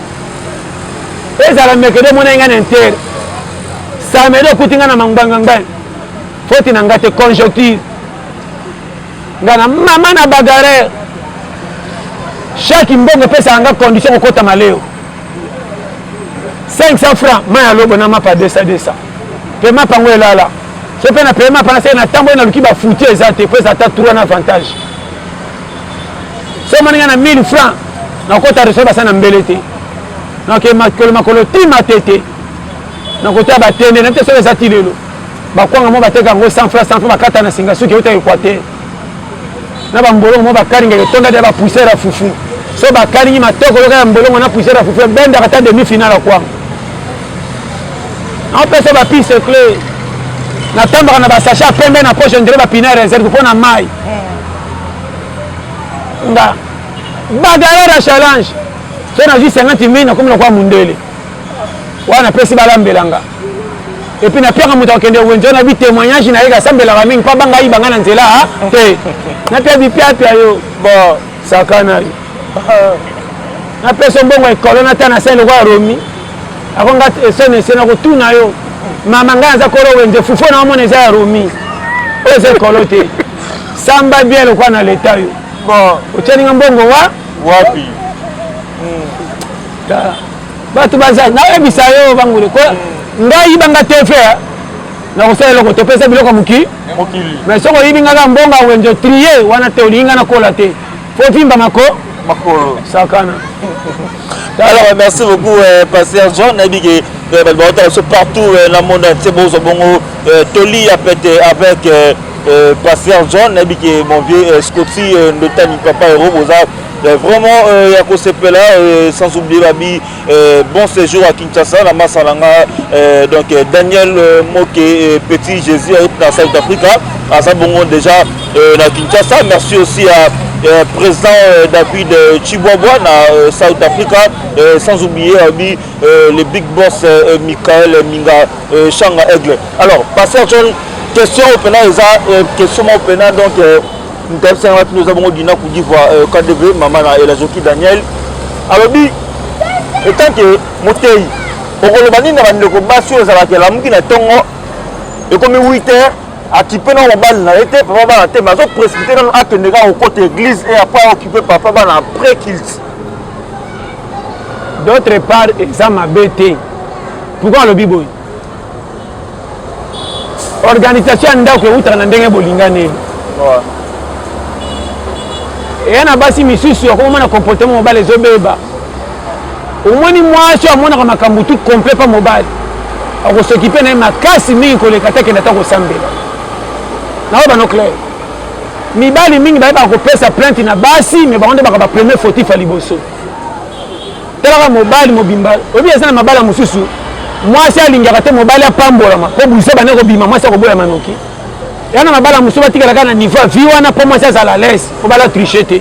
ezala mekede mona ngana inter ça me do kutinga na manganga ngani foti na ngate conjoncture ngana mama na bagarre chaque mbongo pesa anga condition kokota maleo 500 francs maya lobo na mapa 200 paiement pango elala so pe na paiement pana se na tambo na luki ba fouti ezate pesa ta 3 na avantage so maninga na 1000 francs na kota resoba sana mbelete na ke makolo tima tete na kota ba tende na te so ezati lelo ba kwanga mo bateka ngo 100 francs bakata na singa suki uta equateur na ba mbolongo mo bakaringa ke tonda de ba poussière à fufu so bakaringi matoko loka mbolongo na poussière à fufu benda kata demi finale kwa on peut se ba piste clé na tamba na ba sachet pembe na poche ndire ba pina réserve pour na mai nga bagarre à challenge so na juste 50 000 na comme kwa mundele wana pesi balambelanga et puis na piaka muta kende wenjo na bi témoignage na yeka sambela ba mingi pa banga ibanga na nzela te na pia bi pia yo bon sakana yo na peso mbongo ekolo na tana sele kwa romi akonga esene sena ko tuna yo mama nganza koro wenje fufu na mona za romi ose kolo te samba bien kwa na leta yo bon ucheni mbongo wapi batu baza na ebisa yo bangule ko ngai banga tefe na kusela ko topesa biloko mokili mais soko yibinga ka mbonga wenjo trier wana te olinga na kola te fo vimba makolo sakana. Alors merci beaucoup Pasteur John nabiki partout dans le monde entier bozo bongo toli avec Pasteur John nabiki mon vieux Scotty Ndotani papa héros boza vraiment Yakosepela sans oublier Babi bon séjour à Kinshasa la Masalanga donc Daniel Moke Petit Jésus dans South Africa à Sabongo déjà na Kinshasa. Merci aussi à président David Chibwabwa na South Africa sans oublier le big boss Michael Minga Changa Aigle. Alors Pasteur John question open question open donc nous avons dit na Côte d'Ivoire KDV maman et la Joki Daniel alors bi étant que motei okolobani na bandeko basi ozala ke la muki na tongo et comme 8h atipé na mobile na été papa bana te mais précipité dans akende ga au côté église et après occupé papa bana après kilt d'autre part ça m'a bêté pourquoi le biboy organisation ndako utra na ndenge bolingane et na basi misusu ya komona comportement mobile ezobeba omoni mwasi amona ka makambo tout complet pa mobile ako s'occuper na makasi mingi koleka te kenda ta kosambela na ba no clair mibali mingi ba ko pesa plainte na basi mais ba onde ba premier fautif à liboso tela mobile mobimba obi ezana mabala mususu mwasi alingaka te mobile apambola ma ko buisa ba ne ko bima mwasi ko boya manoki yana mabala musuba tikala kana niveau vie wana pour moi ça à la laisse faut pas la tricher te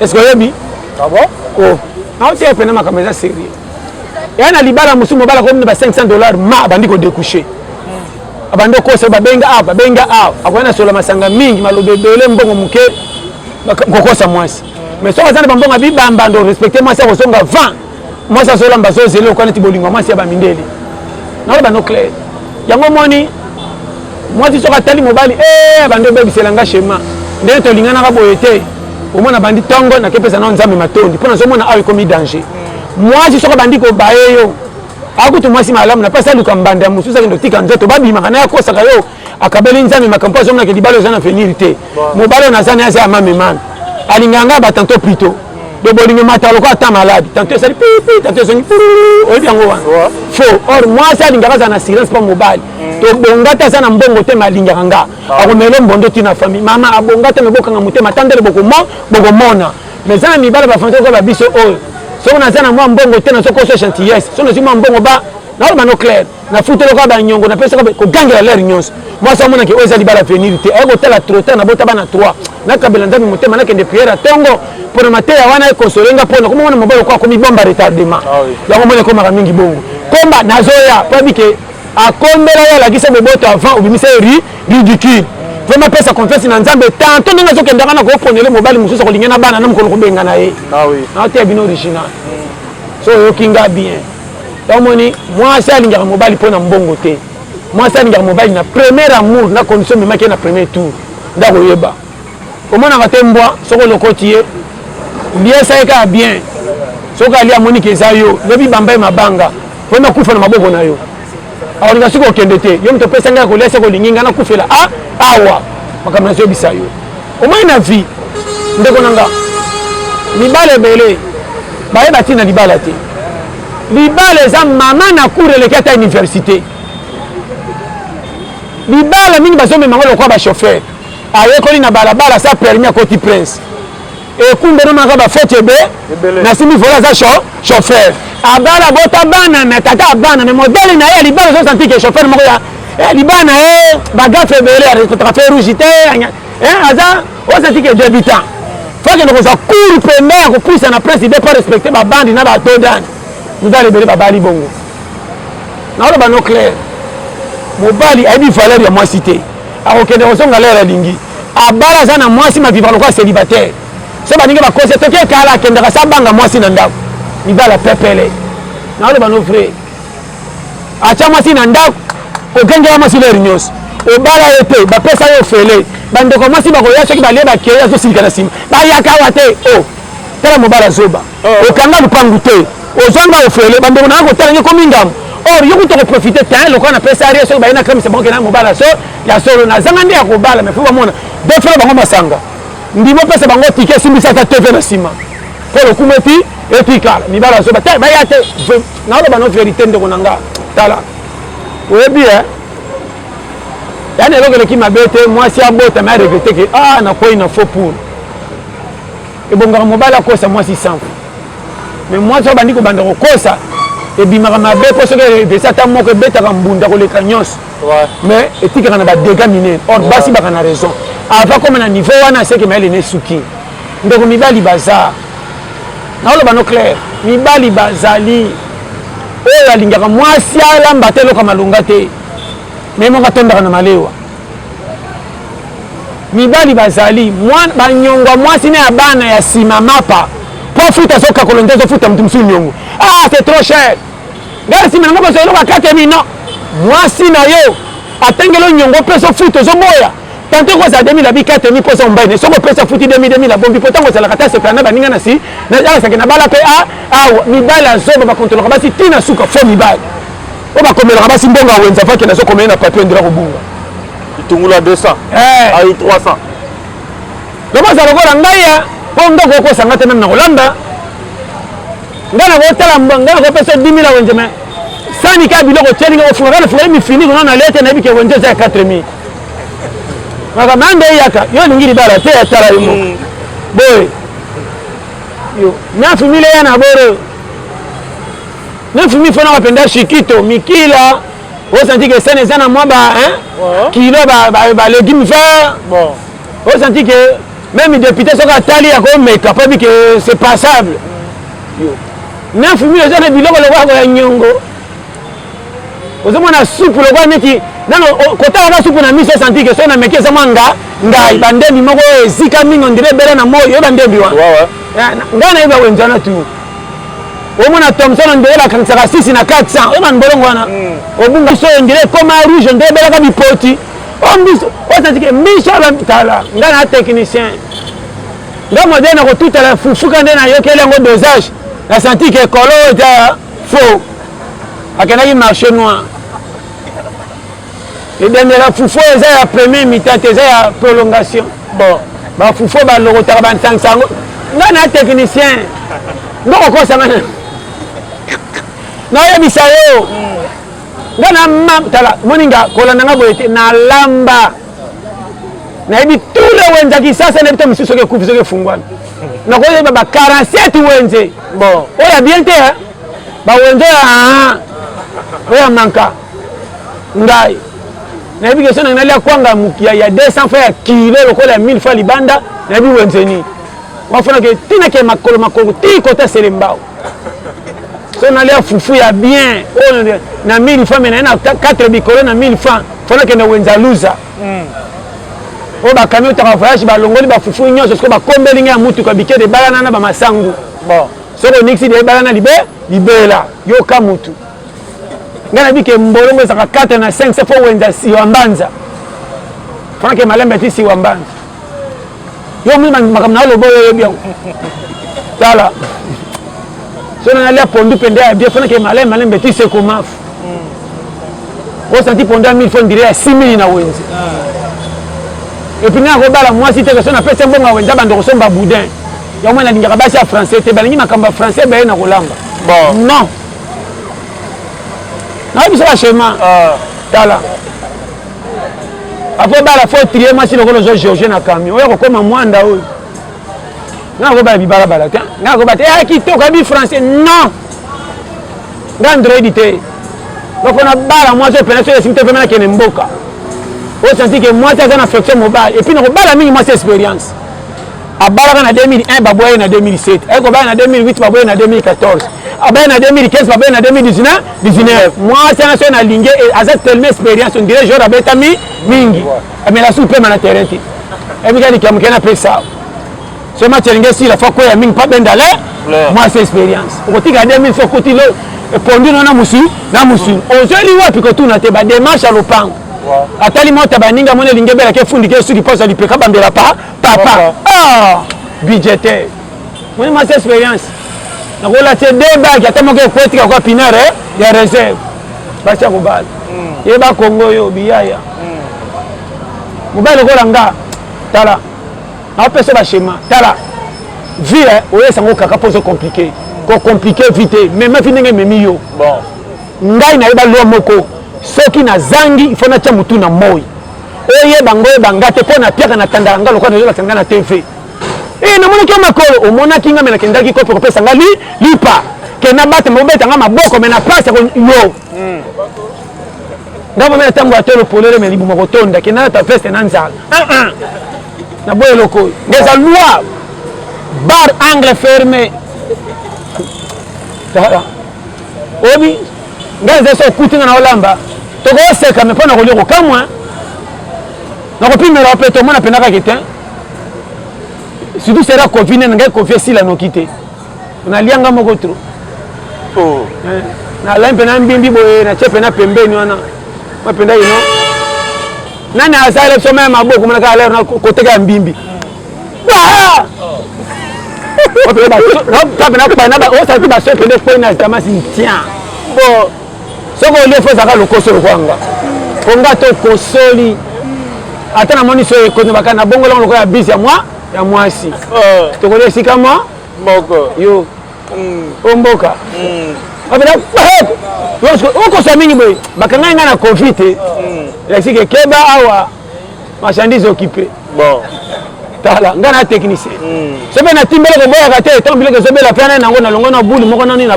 est-ce que yebi ah bon oh non c'est pena makameza sérieux yana libala musuba mobala ko ba $500 ma bandi ko découcher abando ko se babenga akwana sola masanga mingi malobebele mbongo muke kokosa mwasi mais so azana bambonga bibamba ndo respecter mwasi ko songa 20 mwasi sola mbazo zelo ko neti bolingo mwasi ya bamindeli na ba no clair yango moni mwasi soka tali mobali bando bebiselanga shema ndene to lingana ka boyete omona bandi tongo na kepesa na nzambe matondi pona so mona awe komi danger mwasi soka bandi ko bayeyo akutu mwasi malamu na pesa luka mbanda mususa ndo tika nzoto babi makana ya kosa kayo akabeli nzambe makampo so mona ke dibalo zana finirité mobalo na zana ya mame man alinganga ba tanto plutôt de bolingo matalo ko ata malade tanto sali pipi tanto so ni odi yango wana faux or mwasi alingaka zana silence pa mobile to bongata sana mbongo te malingaka nga akomelo mbondo tina famille mama abongata mebokanga mutema tandele bokomona mais zana mibala ba fanto ko ba biso oyo so on a zana mwa mbongo te na soko so gentillesse so na zima mbongo ba na ba no clair na futelo ka ba nyongo na pesa ko gangela l'air nyonso moi so mona ke oza libala venir te ay ko tala trotteur na bota bana 3 na kabela ndami mutema na kende prière tongo pour mater ya wana ko solenga pona ko mona mobile ko mi bomba retardement ya ko mona ko mara mingi bongo komba nazoya po bike akombela ya la kisa boboto avant obimisa ridicule vraiment pesa confiance na nzambe tanto ndenge azokendaka na koponele mobali mosusu kolingana bana na mokolo kobenga na ye naoteya bino original so oyokinga bien tomoni mwasi alingaka mobali mpo na mbongo te mwasi alingaka mobali na premier amour na condition memaki ye na premier tour ndakoyeba omonaka te mbwa soko olokoti ye liesa ye kaka bien soki ali amoniki eza yo lobi bamba ye mabanga po nakufa na maboko na yo akolinga soki okende te yo moto opesa ngai kolia seko olingi ngai nakufela awa makambo nazoyebisa yo omoi na vie ndeko na nga libala ebele bayeba ntina libala te libala eza mama na cour eleki ata université libala mingi bazomemango lokwa bachauffeur ayekoli na balabala sa permis akoti prince ekumbeno maka bafote ebe nasimi vola aza chauffeur abala bota bana me tata abana me modele na ye libala ozosanti ke chauffeur moko ya libala na ye bagafe ebele akotaka fe rouge te aza osanti ke débutant fokende kozwa cour pembe ya kopwisa na prince ibe pas respecte babandi na batodani mibali ebele babali bongo naoloba no clair mobali ayebi valeur ya mwasi te akokende kozonga lere alingi abala aza na mwasi mavivra lokwa célibataire so baningi bakose toki ekala akendaka sa banga mwasi na ndako mibala pepele naoloba no frère atya mwasi na ndako okengela mwasi lere nyonso obala ye te bapesa ye ofele bandeko mwasi bakoya soki balie bakeye azosilika na nsima bayaka awa te tala mobala zoba okanga lupangu te ozwanga ofele bandeko nanga kotala nge komi ngambo or yo kuta koprofite te lokola napesa arie soki bayina kremisa bango kena mobala so ya solo nazanga nde ya kobala me fo bamona deux frère bango masanga ndimo pesa bango tike esimbisa ata tv na nsima mpo lokumu etikala mibala zoba te baya te naoloba no verité ndeko na nga tala oyebi yani eloko eleki mabe te mwasi abota me aregrete ke nakwei na faux pour ebongaka mobali akosa mwasi sanfu me mwasi oyo bandi kobanda kokosa ebimaka mabe mpo soki epesi ata moko ebetaka mbunda koleka nyonso mais etikaka na badega minene or basi baka na raison ava koma na niveau wana aseki mayele ne suki ndeko mibali baza naoloba no clair mibali bazali oyo alingaka mwasi alamba te eloko malonga te me moko atondaka na malewa mibali bazali banyongwa mwasi na ya bana ya nsima mapa po futa azokakolo nde azofuta motu mosusu nyongo c'est trop cher ngai nsima nango kozwa eloko akatemi no mwasi na yo atengeli nyongo mpe ozofuta ozoboya tante kozala 2000 abi 4000 mposa mobali soko opesa futi 2000 abombi po ntango ozalaka ta sepela na baninga na si alasake na bala mpe awa mibali azoba bakontrolaka basi ntina suka fo mibali oyo bakomelaka basi mbongo awenza fake nazokomeli na papier ndela kobunga itungula 200 ai 300 lokoza lokola ngai mpo ndoko okosanga te meme na kolanda ngai nakotala ngai nakopesa 10 000 awenze me sani ka biloko tielinga kofunga kala funga mifini kuna na lete nayebi ke wenze eza ya 4000 maka mande eyaka yo olingi libala te atala yo moko boye yo 9000 eya na boro 9000 fona bapenda shikito mikila osanti ke sene eza na mwa kilo balégume vert osanti ke même député soki atali akomeka mpo bike c'est passable 9000 eza na biloko lokwako ya nyongo ozomona supu lokwa neti nano kotala na supu na miso osanti ke so na meki eza mwa ngai bandembi moko oyo ezika mingi ondire ebele na moyo oyo bandembi wana ngai nayeba wenze wana tu omona Thomson ondire bakanisaka 6 na 400 oyo bana bolongo wana obunga so ondire ekoma rouge ondire ebelaka bipoti osanti ke miso tala ngai na technicien ngai modele na kotutala fufuka nde nayokeli yango dosage nasanti ke ekolo eza faux akendaki marché noir edendela fufo eza ya premier mitante eza ya prolongation bon bafufo balokotaka bansangisa yango ngai na technicien ndokokosanga naoyebisa yo ngai na tala moninga kolandanga boye te nalamba nayebi tule wenze kisasa nayebi to misusu soki ekufi soki efungwana nakoyeba ba 47 wenze bon oyo bien te bawenze oyo manka ngai nayebi keso nangi nalia kwanga mukia ya 200 fois ya kilo lokola ya 1000 fois libanda nayebi wenzeni wafonake tinake makolo ti kota selembao so on allait fufu ya bien na 1000 francs mais na 4 bikolo na 1000 francs fona que na wenza luza o ba camion ta voyage ba longoli ba fufu nyonso so ba kombeli nga mutu ka bikede balana na ba masangu bon so ko nixi de balana libela yo ka mutu ngana bike mbolongo saka 4 na 5 c'est pour wenza si wambanza fona que malembe ti si wambanza yo mi makamna lo boyo bien tala so on allait pondu pende ya bien fona que malembe ti se komaf o senti pondu 1000 francs dirait 6000 na wenza et puis na ko bala moi si te que so na pesa mbonga wenza bando ko somba boudin ya mwana lingaka basi ya français te balingi makamba français ba na kolamba bon non na biso ba schéma tala après bala faut trier moi si le ko zo Georges na camion oyo ko koma mwanda oyo na ko ba bibala bala ta na ko ba te a kitoko bi français non Android te donc on a bala moi je penso que si te pemela kene mboka on senti que moi ça na affection mobile et puis na ko bala mingi moi c'est expérience a bala na 2001 baboye na 2007 et ko bala na 2008 baboye na 2014 a bala na 2015 baboye na 2019 moi ça na lingue et a tellement expérience on dirait genre abetami mingi mais la soupe na terrain ti et puis quand il y a pesa ce match lingue si la fois quoi ya mingi pas ben d'aller moi c'est expérience au côté ga 2000 faut côté le pondu na musu ozeli wapi ko tuna te ba démarche à lopango atali mota baninga mona linge bela ke fundi ke suki posa lipeka bambela papa budgétaire moi ma expérience na ko la te débat ki atamo ke poetika kwa pinare ya réserve basi ko bal ye ba Congo yo biyaya mobile ko langa tala na pesa ba schéma tala vie oye sango kaka pose compliqué ko compliqué vite même finenge memi yo bon ngai na yeba lo moko soki na zangi il faut na tia mutu na moi oye bango bangate po na piaka na tanda ngalo kwa nzo batanga na TV na mona ki makolo o mona kinga mena kendaki ko pesa ngali lipa ke na bate mo beta nga maboko mena passe ko yo ngabo mena tango atelo polele me libu moko tonda ke na ta feste na nzala na boye loko ngeza loi bar angle fermé tara obi ngaze so kutinga na olamba toko seka me pona koliko kamwa na kopimela pe to mona penaka ketin surtout sera confiné ngai confier si la nokité na lianga moko tro na lampe na mbimbi boye na chepe na pembeni wana mapenda ino nani asale so même maboko mona ka na côté ka mbimbi o sa ba so pende ko na tamasi tient bon soko le faut saka lokoso kwanga konga to kosoli ata na moni so ko ne bakana bongo longo ko ya bisi ya mwasi to ko lesi kama mboko yo omboka abela o ko so mingi boy bakanga nga na confite lesi ke keba awa marchandise occupé bon tala ngana technicien sobe na timbele ko boya kate tambile ko sobe la plana nango na longo na bulu moko nani na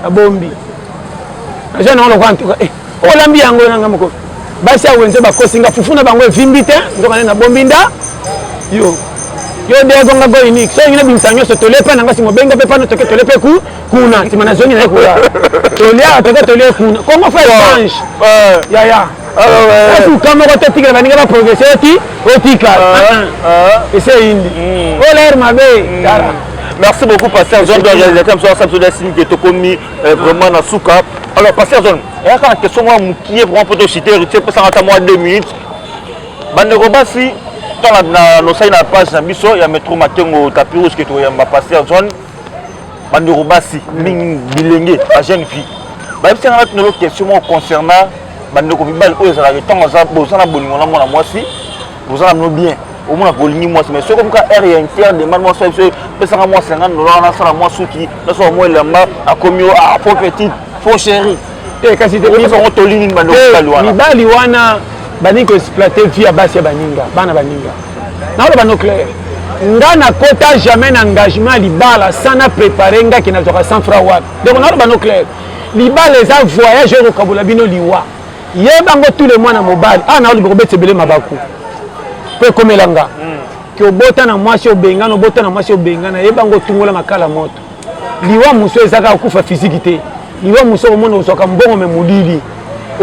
bombi je na lokwa ntuka o lambi yango nanga moko basi awenze ba kosinga fufuna bango evimbi te ndoka na bombi nda yo de gonga go unique so ngina bimsanyo so tolepa nanga simo benga pe pano toke tolepe ku kuna timana zongi na kula tolia toke tole kuna kongo fa change ya alors kama ko tetika baninga ba progresser otika et c'est indi o l'air mabe dara. Merci beaucoup, Pasteur John, de réalisateur, M. Samson Dessine, qui est commis vraiment dans Souka. Alors, Pasteur John, il y a une question qui est vraiment pour te citer, tu peux s'en attendre 2 minutes. Bandegobasi, dans nos signes à la page, il y a Métro Makengo, Tapis Rouge, qui est Pasteur John. Bandegobasi, bilingue, la jeune fille. Il y a une question concernant Bandegobibal, où ils ont le temps, ils ont moi aussi, vous avez bien. Au moins pour l'igni moi mais c'est comme quand air interne de moi ça c'est moi 50 dollars na sala moi souki na so moi lamba a commis à faux petit faux chéri et kasi de on to ligne bando kalwana bali wana bani ko exploiter via basi baninga bana baninga na ba no clair ngana kota jamais engagement libala sana préparer nga qui na toka 100 francs wa donc na ba no clair libala les a voyage au Kabula bino liwa yebango tous les mois na mobile na lo bete belé mabaku pe komelanga ki obota na mwasi obengana obota na mwasi obengana yebango tungola makala moto liwa muso ezaka okufa physique te liwa musoko mona usoka mbongo me mulili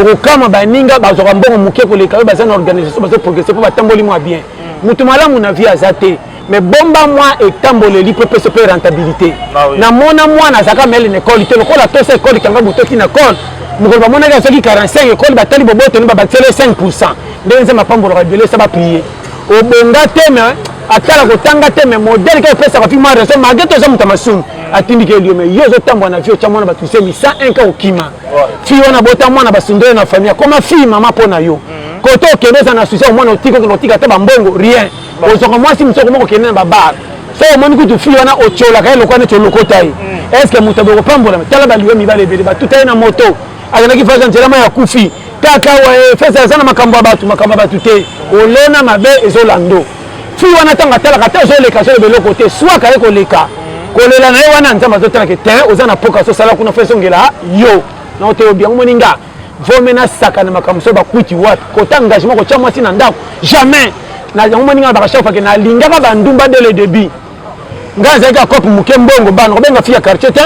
okokama baninga bazoka mbongo muke koleka baza na organisation bazo progresser po batamboli mwa bien mutu malamu na vie azate mais bomba moi etamboleli po pese pe rentabilité na mona mwana azaka mele na école te lokola to sa école kanga butoti na école mukolo bamona ga soki 45 école batali boboto ni babatele 5% ndenze mapambo la belé ça va plier obonga te mais atala kotanga te mais modèle ke pesa ka fi moi raison mageto za mutamasun atindi ke liyo mais yozo tambwa na vie cha mwana batusemi 101 ka okima fi wana bota mwana basundele na famille koma fi mama pona yo koto keneza na succès mwana otika te bambongo rien ozoko mwasi msoko moko kenena babar so moni kutu fi wana ochola ka lokwa ne choloko tai est ce que mutaboko pambola tala baliwe mibale bele batutai na moto azanaki fasa ntelama ya kufi kaka wa fesa sana makambo batu te olona mabe ezolando fi wana tanga tala kata ezoleka so beloko te soit ka ekoleka kolela na wana nzamba zotala ke terrain ozana poka so sala kuna fesa ngela yo na ote obiango moninga vomena saka na makambo so bakuti wapi kota engagement ko chamwa sina ndako jamais na yango moninga bakashafa ke na lingaka bandumba dès le début ngaza ka kopi muke mbongo bana ko benga fia quartier te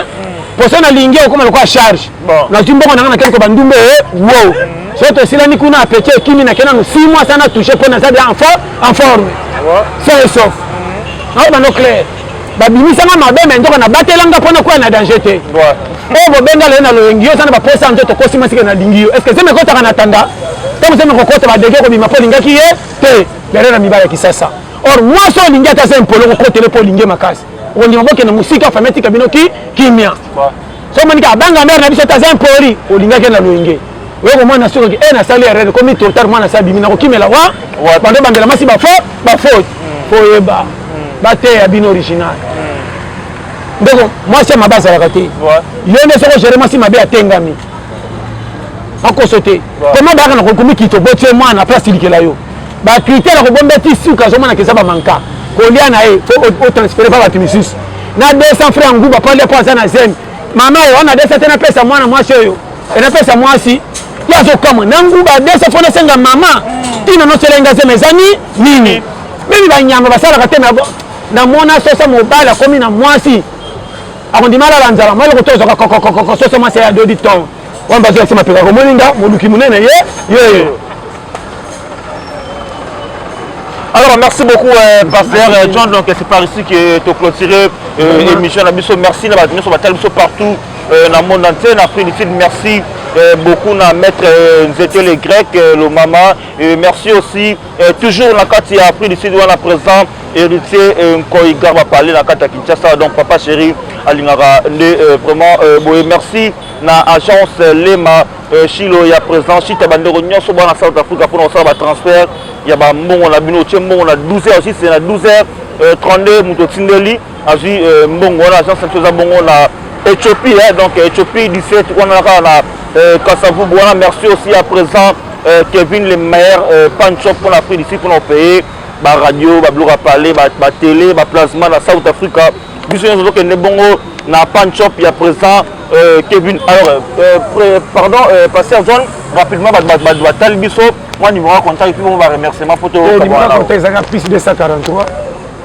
poso na lingi okoma lokwa charge na timbongo na kana ko bandumbe wow soto sila ni kuna apeche kimi na kena no 6 mois sana toucher pour na ça en forme c'est sauf na ba no clair babimisa nga mabe me ndoko na batelanga pona kwa na danger te bo benga le na lo ngio sana ba posa nzoto ko sima sika na lingio est ce que zeme kota kana tanda tamu zeme ko kota ba dege ko bima po linga ki ye te lera mibaya kisasa or moi so linga ta se mpolo ko tele po linga makasi on dit mboke na musika fameti kabino ki kimia so manika banga mer na biso ta se mpori o linga ke na lo nge we ko mwana soko ki na sali arere ko mi total mwana sabi mina ko kimela wa bande bandela masi ba faute fo yeba bate ya bino original ndeko mwasi mabasa la kate yone soko gérer mwasi mabe atengami akosote comment ba kana ko kumikito botie mwana place likela yo ba critère ko bombe ti suka zo mwana kesa ba manka ko lia na e o transférer ba batimisus na 200 francs nguba pale kwa sana zen mama yo na 200 tena pesa mwana mwasi yo ena pesa mwasi ya zo kama na nguba 200 fona senga mama tino no selenga zemezani nini mimi banyama basala kate na mona sosa mobala komi na mwasi akondimala la nzala mali kotoza ko sosa mwasi ya dodi ton wamba zo sema peka ko moninga moluki munene ye Alors merci beaucoup Pasteur John, donc c'est par ici que tu as clôturé l'émission Nabiso. Merci na batimiso batalbiso partout dans le monde entier, en Afrique du Sud. Merci beaucoup na maître Nzete les Grecs, le maman. Merci aussi toujours na kati ya Afrique du Sud on a présent héritier Nkoiga va parler na kati ya Kinshasa, donc papa chéri alingara vraiment merci na agence Lema Chilo ya présent chita bandero nyonso bana South Africa pour nous faire transfert ya ba mbongo na bino tie mbongo na 12h aussi c'est na 12h32 muto tindeli azu mbongo na agence ça mbongo na Éthiopie donc Éthiopie 17 on a na Kasavu bona merci aussi à présent Kevin le meilleur pancho pour l'Afrique ici pour nous payer ba radio ba blog à parler ba télé ba plasma na South Africa biso nzo ke ne bongo na pancho ya présent Kevin. Alors pardon Pasteur John rapidement ba talbiso moi numéro de contact puis on va remercier ma photo numéro de contact c'est plus 243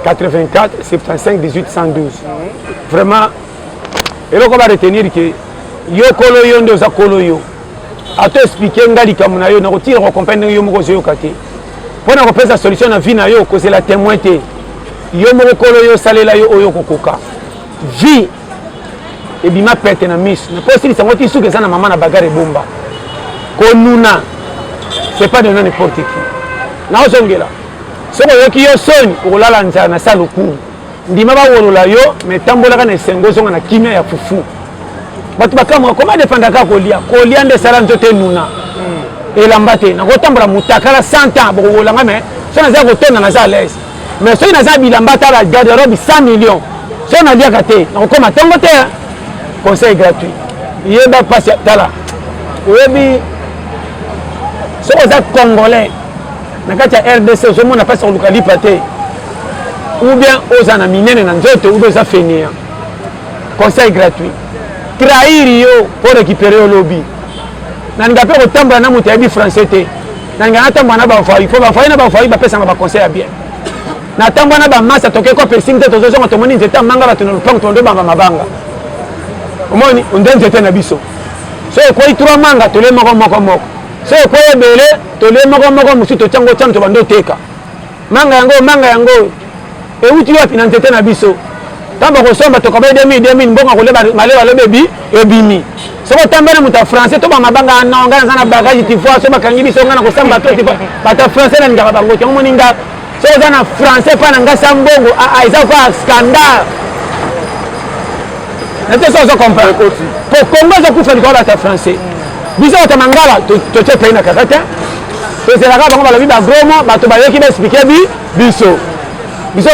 84 75 18 112 vraiment et là on va retenir que yo kolo yo ndo za kolo yo ato expliquer ngali kamuna yo na ko tire ko comprendre yo moko zo kate pona ko pesa solution na vie na yo ko c'est la témoin te yo moko kolo yo salela yo oyo kokoka vie et bima pete na miss na possible sango ti suke sana mama na bagare bomba ko nuna c'est pas de n'importe qui na osongela soko yo ki yo soni ko lala nza na saluku ndima ba wolola yo mais tambola kana sengo zonga na kimia ya fufu batu bakama comment défendre ka kolia nde sala nzote nuna elamba te na kotambola mutakala 100 ans boko wolanga mais so na za kotona na za l'aise mais so na za bilamba ta la garde-robe 100 millions so na dia kate na kokoma tango te conseil gratuit yeba passe tala oyebi so za congolais na kati ya RDC so mona passe luka lipate ou bien oza na minene na nzoto ou bien za fenia conseil gratuit trahir yo pour récupérer au lobby na nga pe kotambola na mutu yabi français te na nga natambola na bafai fo bafai na bafai bapesa na ba conseil ya bien na tambola na ba masa toke ko persing te tozo zonga tomoni nzeta manga batu na lupango tondo bamba mabanga omoni ondenze te na biso so quoi 3 manga to le moko so quoi belé to le moko musu to chango to bando teka manga yango e uti wapi na ntete na biso tamba ko somba to kabé 2000 mbonga ko le malewa le bebi e bimi so ko tambana muta français to ba mabanga na ngana sana bagage ti fois so bakangi biso ngana ko samba to ti bata français na ngaba bango to moninga so zana français pa na ngasa mbongo aiza fa scandale nete so comprendre pour Congo zo kufa ndiko bata français biso ta mangala to te pe na kakata to c'est la bango ba biba gromo bato ba yoki ba expliquer biso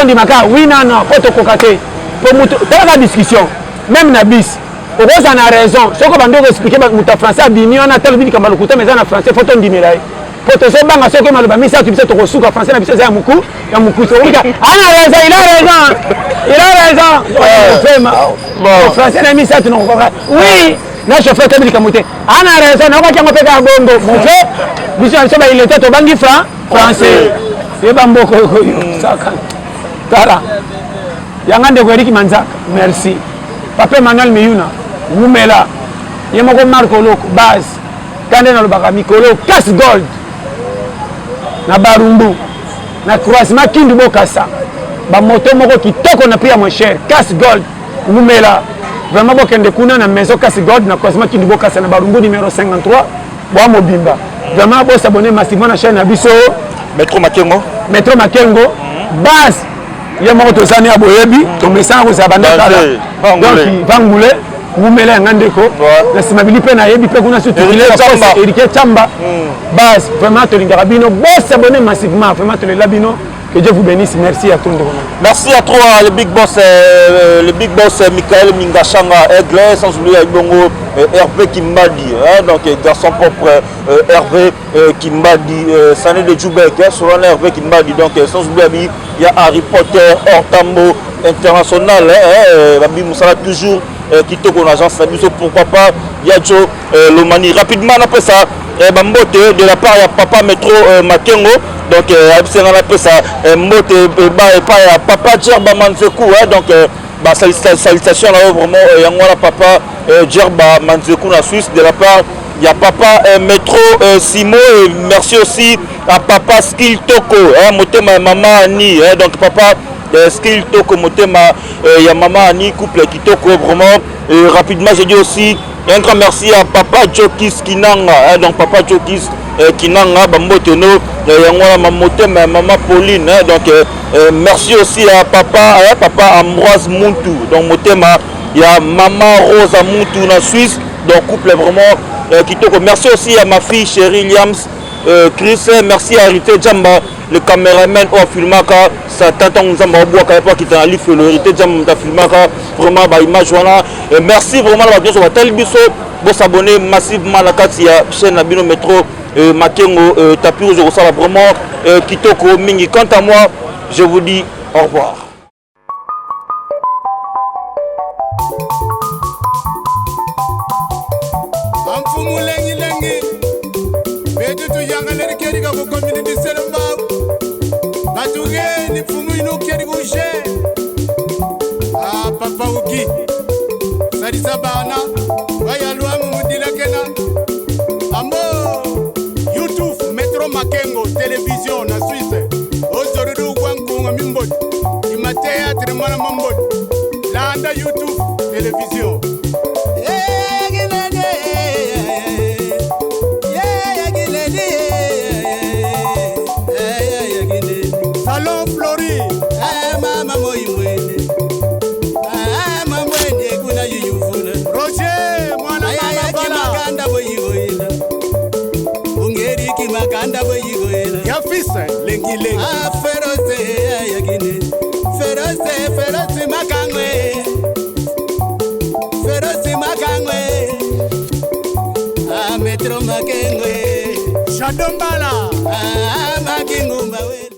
ndi maka oui non ko to kokate pour mutu ta discussion même na bis au rose en a raison ce que bando expliquer muta français bini on a tel bini kama lokuta mais na français faut on dimirai pour to so banga ce que maloba misa tu biso to kosuka français na biso za muku so on a raison il a raison bon français na misa tu non oui na chauffeur te bini kamote ana raison na ko kango pe ka bongo mon frère biso so ba il était to bangi français et bamboko ko saka tara yangande ko Eric Manzaka merci papa Emmanuel Miyuna Ngumela yemoko Marco Loko base kande na lobaka mikolo casse gold na barumbu na croisement kindu bokasa ba moto moko kitoko na prix moins cher casse gold Ngumela vraiment bokende kuna na maison casse gold na croisement kindu bokasa na barumbu numéro 53 bo mobimba vraiment bo s'abonner massivement na chaîne na biso Metro Makengo base yemoko to sani aboyebi to message ko sabanda kala donc vangule Ngumela ngandeko na simabili pe na yebi pe kuna sutile Eric Chamba base vraiment to lingara bino bo s'abonner massivement vraiment to le labino que Dieu vous bénisse merci à tout le monde merci à toi le big boss Michael Mingashanga Aigle sans oublier bongo Hervé Kimbadi donc garçon propre Hervé Kimbadi Sané de Djoubek selon Hervé Kimbadi donc sans oublier il y a Harry Potter Ortambo international Babi Moussala toujours qui te connaît agence pourquoi pas Yadjo Lomani rapidement après ça Bambote de la part de papa Metro Makengo donc on appelle ça Mbote et papa Djerba Manzekou donc salutation là vraiment Yangwala papa Djerba Manzekou na Suisse de la part il y a papa Metro Simo et merci aussi à papa Skill Toko motema maman Ani donc papa Skill Toko motema ya maman Ani couple Kitoko vraiment rapidement j'ai dit aussi un grand merci à papa Jokis Kinanga donc papa Jokis Kinanga Bambotono yangwa mamotema maman Pauline donc merci aussi à papa Ambroise Muntu donc motema ya maman Rosa Muntu na Suisse donc couple vraiment kitoko merci aussi à ma fille chérie Liams Chris merci à Rité Djamba le caméraman au filmaka ça t'entend Nzamba Boaka pas qui t'a livré le Rité Djamba filmaka vraiment ba image voilà merci vraiment la bien sur tel biso pour s'abonner massivement à la chaîne Nabino Metro Makengo Tapirouge ça vraiment kitoko mingi quant à moi je vous dis au revoir. Papa Uki Sadisa Bana Wayalwa Mumudila Kena Ambo YouTube Metro Makengo télévision na Suisse Ozorudu Wankunga Mimbot Ima théâtre Mwana Mambot Landa YouTube télévision Salon Flori Mama Moimwene Roger mwana mama bala Ungeri kimakanda boyigoela Yafisa lengi lengi Feroze ayagine Feroze makangwe Feroze makangwe Metro Makengwe Shadombala Makingumba we